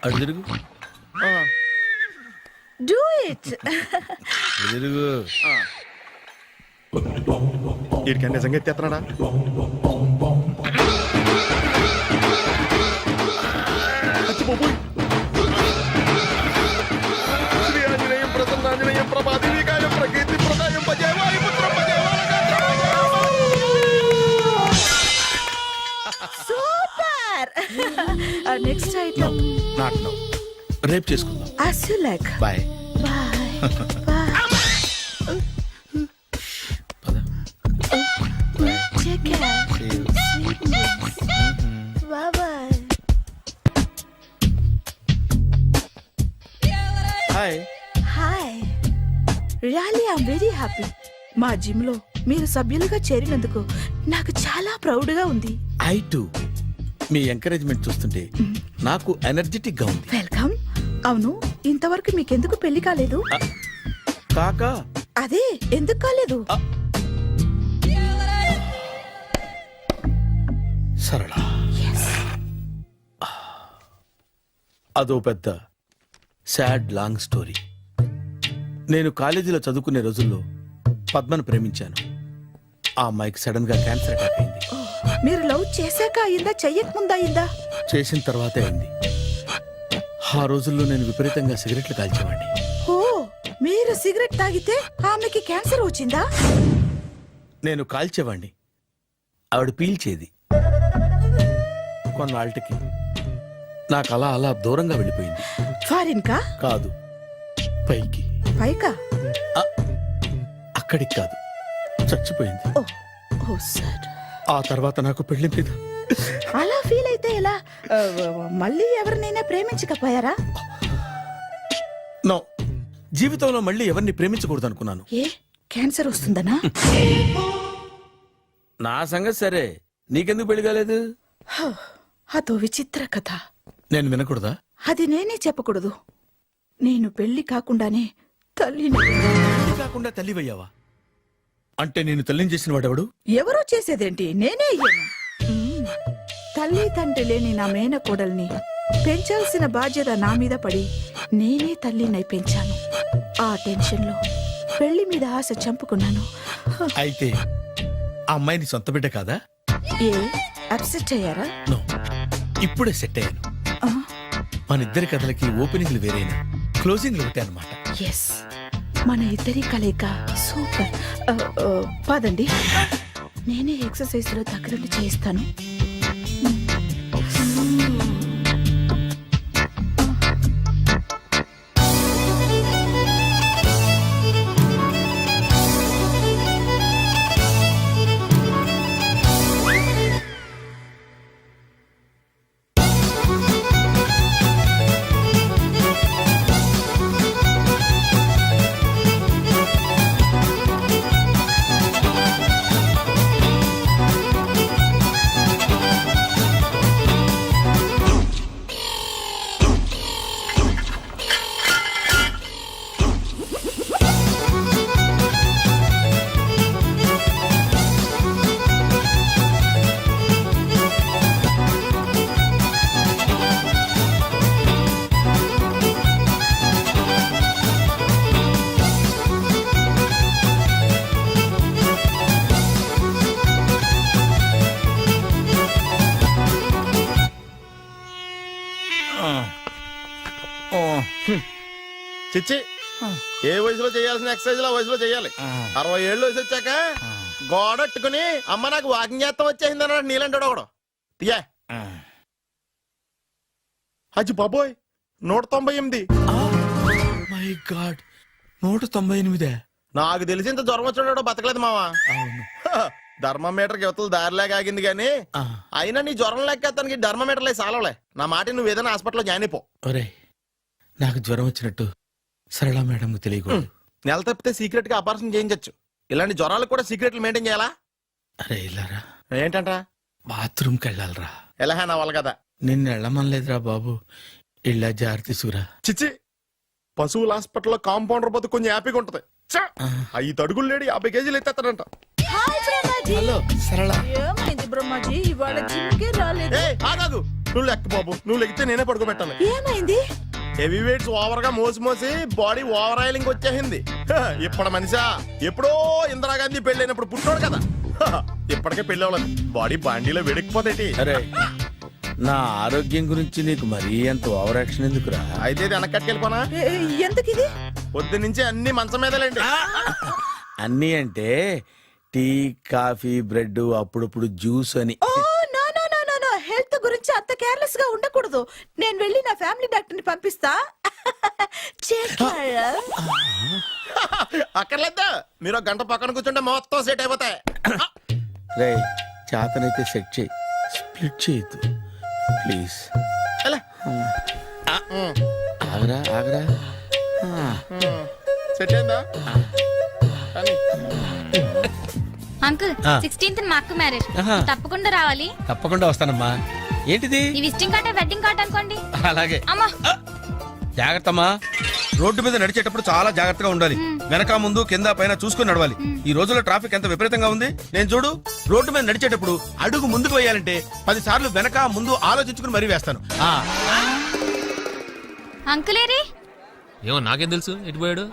అటు తిరుగు. Do it. ఇటు తిరుగు. వీడికి నిజంగా ఎత్తేస్తున్నాడా? శ్రీ ఆంజనేయం ప్రసన్నాంజనేయం ప్రభాదేవికాయం ప్రకీర్తి ప్రదాయం భజే వాయుపుత్రం భజే super. Next item. Not now. రేపు చేసుకుందాం. as you like. Bye. Bye. Bye. పద. Take care. Sweet dreams. Bye bye. Hi. Hi. Really I'm very happy. మా జిమ్ లో మీరు సభ్యులుగా చేరినందుకు నాకు చాలా ప్రౌడ్ గా ఉంది. I to. మీ ఎంకరేజ్మెంట్ చూస్తుంటే నాకు ఎనర్జెటిక్ గా ఉంది. వెల్కమ్. అవును, ఇంతవరకు మీకెందుకు పెళ్లి కాలేదు? కాకా. అదే, ఎందుకు కాలేదు? సరళ, అదో పెద్ద సాడ్ లాంగ్ స్టోరీ. నేను కాలేజీలో చదువుకునే రోజుల్లో పద్మను ప్రేమించాను. ఆ అమ్మాయికి సడన్ గా క్యాన్సర్ అటాక్ అయింది. మీరు లవ్ చేశాక అయిందా, చెయ్యక ముందా అయిందా? చేసిన తర్వాతే అయింది. ఆ రోజుల్లో నేను విపరీతంగా సిగరెట్లు కాల్చేవాడిని. ఓ, మీరు సిగరెట్ తాగితే ఆమెకి క్యాన్సర్ వచ్చిందా? నేను కాల్చేవాణ్ణి, ఆవిడ పీల్చేది. కొన్నాళ్ళకి నాకు అలా అలా దూరంగా వెళ్ళిపోయింది. ఫారిన్ కా? కాదు, పైకి. పైకా? అక్కడికి కాదు, చచ్చిపోయింది. ఓ, ఓ సార్. ఆ తర్వాత నాకు పెళ్లి మీద. అలా ఫీల్ అయితే ఎలా? మళ్ళీ ఎవరినైనా ప్రేమించకపోయారా? నో, జీవితంలో మళ్ళీ ఎవరిని ప్రేమించకూడదు అనుకున్నాను. ఏ, క్యాన్సర్ వస్తుందనా? నా సంగతి సరే, నీకెందుకు పెళ్లి కాలేదు? అదో విచిత్ర కథ. నేను వినకూడదా? అది నేనే చెప్పకూడదు. నేను పెళ్లి కాకుండానే తల్లిని. పెళ్లి కాకుండా తల్లివయ్యావా? అంటే నేను తల్లిని చేసిన వాడెవడు? ఎవరో చేసేదేంటి, నేనే అయ్యాను. తల్లి తండ్రి లేని నా మేనకోడల్ని పెంచాల్సిన బాధ్యత నా మీద పడి నేనే తల్లినై పెంచాను. ఆ టెన్షన్ లో పెళ్లి మీద ఆశ చంపుకున్నాను. అయితే ఆ అమ్మాయిని సొంత బిడ్డ కాదా? ఏ, అప్సెట్ అయ్యారా? నో, ఇప్పుడే సెట్ అయ్యాను. మన ఇద్దరి కథలకి ఓపెనింగ్లు వేరైనా క్లోజింగ్లు ఒకటే అన్నమాట. ఎస్, మన ఇద్దరి కలయిక సూపర్. పదండి, నేనే ఎక్సర్సైజ్ లో దగ్గరుండి చేయిస్తాను. చిచ్చి ఏ వయసులో చేయాల్సిన ఎక్సర్సైజ్ ఆ వయసులో చేయాలి. 60 ఏళ్ళు వయసు వచ్చాక గోడట్టుకుని అమ్మ నాకు వాకింగ్ చేస్తాం వచ్చేసింది అన్నాడు నీలంటాడు ఒకడు. తీయా అచ్చి బాబోయ్ 198. My God 198. నాకు తెలిసి ఇంత జ్వరం వచ్చాడో బతకలేదు మావా. థర్మోమీటర్ యువతలు దారిలాగా ఆగింది గానీ అయినా నీ జ్వరం లెక్క అతనికి థర్మోమీటర్లే సాలవలే. నా మాట నువ్వు ఏదైనా హాస్పిటల్లో జాయిన్ అయిపో. ఒరే నాకు జ్వరం వచ్చినట్టు సరళ మేడం తెలియకూడదు. నెల తప్పితే సీక్రెట్ గా ఆపరేషన్ చేయించచ్చు. ఇలాంటి జ్వరాలకు కూడా సీక్రెట్లు మెయింటైన్ చేయాలా? అరే ఇల్లారా ఏంటంట? బాత్రూమ్కి వెళ్ళాలరా. ఎలా నా వాళ్ళ కదా. నిన్ను వెళ్ళమనలేదురా బాబు. ఇళ్ళ జారి తీసుకురా. చిచ్చి పశువుల హాస్పిటల్లో కాంపౌండర్ పోతే కొంచెం హ్యాపీగా ఉంటది. 5 అడుగులు లేడి 50 కేజీలు ఎత్తేస్తాడంట. హలో సరళ. ఏమైంది బ్రహ్మాజీ ఇవాళ జిమ్కే రాలేదు? ఆగాదు, నువ్వు లెక్క బాబు. నువ్వు లెక్కితే నేనే పడుకోబెట్టాలి. ఏమైంది? హెవీ వెయిట్స్ ఓవర్ గా మోసి బాడీ ఓవర్ ఆయిలింగ్ వచ్చేసింది. ఇప్పుడు మనిషా ఎప్పుడో ఇందిరాగాంధీ పెళ్ళైనప్పుడు పుట్టాడు కదా. ఇప్పటికే పెళ్ళి అవ్వలేదు. బాడీ బాండీలో వెడికిపోతేటి. అరే నా ఆరోగ్యం గురించి నీకు మరీ అంత ఓవర్ యాక్షన్ ఎందుకురా? అయితే ఇది వెనక్కట్టుకెళ్ళిపోనా? ఎందుకు ఇది? పొద్దు నుంచి అన్ని మంచం మీదలేండి. అన్నీ అంటే టీ కాఫీ బ్రెడ్ అప్పుడప్పుడు జ్యూస్ అని. Oh no no no no no, health గురించి అంత కేర్లెస్ గా ఉండకూడదు. నేను వెళ్ళి నా ఫ్యామిలీ డాక్టర్ ని పంపిస్తా. అక్కర్లేద్దా, మీరు 1 గంట పక్కన కూర్చుంటే మొత్తం సెట్ అయిపోతాయి. రే చేతనైతే సెట్ చేయి, స్ప్లిట్ చేయొద్దు ప్లీజ్. ఆగరా ఆగరా. సెట్ అయిందా? అంకుల్ 16th మా అక్క మ్యారేజ్, తప్పకుండా రావాలి. తప్పకుండా వస్తానమ్మా. ఏంటిది? ఈ విజిటింగ్ కార్డ్ వెడ్డింగ్ కార్డ్ అనుకోండి. అలాగే. అమ్మా జాగ్రత్తమ్మా. రోడ్డు మీద నడిచేటప్పుడు చాలా జాగ్రత్తగా ఉండాలి. వెనక ముందు కింద పైన చూసుకుని నడవాలి. ఈ రోజుల్లో ట్రాఫిక్ ఎంత విపరీతంగా ఉంది. నేను చూడు రోడ్డు మీద నడిచేటప్పుడు అడుగు ముందుకు వేయాలంటే 10 సార్లు వెనక ముందు ఆలోచించుకుని మరీ వేస్తాను. అంకులేరి ఏమో నాకేం తెలుసు ఎటు పోయాడు.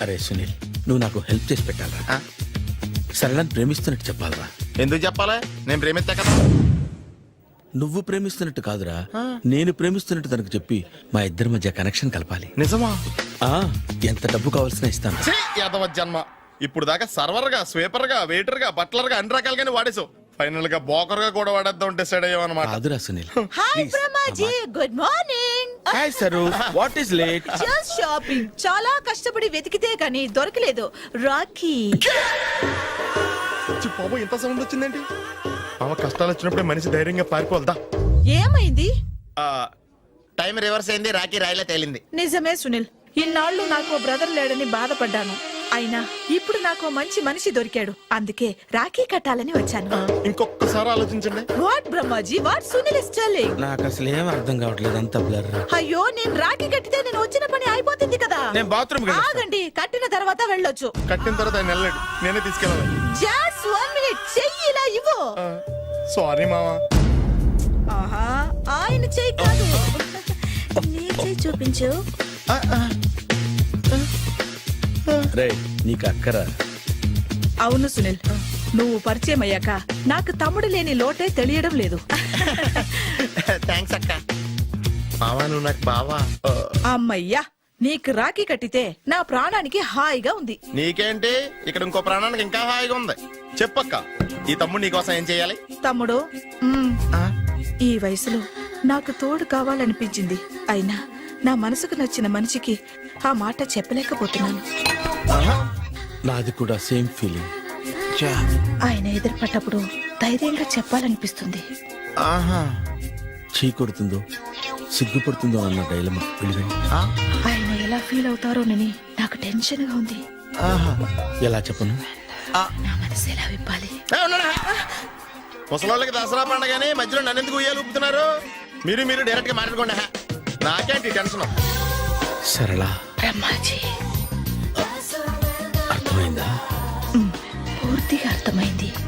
అరే సునీల్, నువ్వు నాకు హెల్ప్ చేసి పెట్టాలరా. సరళని ప్రేమిస్తున్నట్టు చెప్పాలరా. ఎందుకు చెప్పాలి? నేను ప్రేమిస్తా కదా. నువ్వు ప్రేమిస్తున్నట్టు కాదురా, నేను ప్రేమిస్తున్నట్టు తనకు చెప్పి మా ఇద్దరి మధ్య కనెక్షన్ కలపాలి. నిజమా? ఎంత డబ్బు కావాల్సిన ఇస్తాను. యాదవ జన్మ. ఇప్పుడు దాకా సర్వర్ గా, స్వీపర్ గా, వెయిటర్ గా, బట్లర్ గా అన్ని రకాలుగానే వాడేసావు. ఫైనల్ గా బోకర్ గా కూడా వాడేద్దాం డిసైడ్ అయ్యావు అనమాట. కాదురా Sunil. Hi Brahmaji, good morning. Hi sir, what is late? Just shopping. చాలా కష్టపడి వెతికితే కానీ దొరకలేదు. రాఖీ. బాబు ఇంత సౌండ్ వచ్చిందేంటి? కష్టాలు వచ్చినప్పుడే మనిషి ధైర్యంగా పారిపోవద్దా. ఏమైంది? టైం రివర్స్ అయింది. రాఖీ రాయిలా తేలింది. నిజమే సునీల్, ఇన్నాళ్ళు నాకు బ్రదర్ లేడని బాధపడ్డాను. అయినా ఇప్పుడు నాకు మంచి మనిషి దొరికాడు. అందుకే రాఖీ కట్టాలని వచ్చాను. ఇంకొకసారి ఆలోచించండి. What Brahmaji, what Sunil is telling? నాకు అసలు ఏం అర్థం కావట్లేదు, అంత బ్లర్. అయ్యో, నేను రాఖీ కట్టితే నేను వచ్చిన పని అయిపోతుంది కదా. నేను బాత్రూమ్ ఆగండి, కట్టిన తర్వాత వెళ్ళొచ్చు. కట్టిన తర్వాత ఆయన వెళ్ళాడు, నేనే తీసుకెళ్ళాలి. జస్ట్ 1 minute, చెయ్యి ఇలా ఇవ్వు. సారీ మావా. ఆహా, ఆయన చెయ్యి కాదు, నీ చెయ్యి చూపించు. రే నీకు అక్కరా? అవును సునీల్, నువ్వు పరిచయం అయ్యాక నాకు తమ్ముడు లేని లోటే తెలియడం లేదు. థ్యాంక్స్ అక్క. మావా నువ్వు నాకు బావా. అమ్మయ్యా, నీకు రాఖీ కట్టితే నా ప్రాణానికి హాయిగా ఉంది. నీకేంటి, ఇక్కడ ఇంకో ప్రాణానికి ఇంకా హాయిగా ఉంది. చెప్పక్క, ఈ తమ్ముడు నీకోసం ఏం చేయాలి? తమ్ముడు, ఈ వయసులో నాకు తోడు కావాలనిపించింది. అయినా నా మనసుకు నచ్చిన మనిషికి ఆ మాట చెప్పలేకపోతున్నాను. నాది కూడా సేమ్ ఫీలింగ్. ఆయన ఎదురుపడ్డప్పుడు ధైర్యంగా చెప్పాలనిపిస్తుంది. చీ కొడుతుందో సిగ్గుపడుతుందో అన్న డైలమా. ఆయన ఎలా ఫీల్ అవుతారోనని నాకు టెన్షన్ గా ఉంది. ఎలా చెప్పను? నా మనసు ఎలా విప్పాలి? ముసలోళ్ళకి దసరా పండగని మధ్యలో నన్ను ఎందుకు ఉయ్యాలు ఊపుతున్నారు? మీరు డైరెక్ట్ గా మాట్లాడుకోండి. నాకేంటి టెన్షన్? సరళ, బ్రహ్మాజీ, అర్థమైందా? పూర్తిగా అర్థమైంది.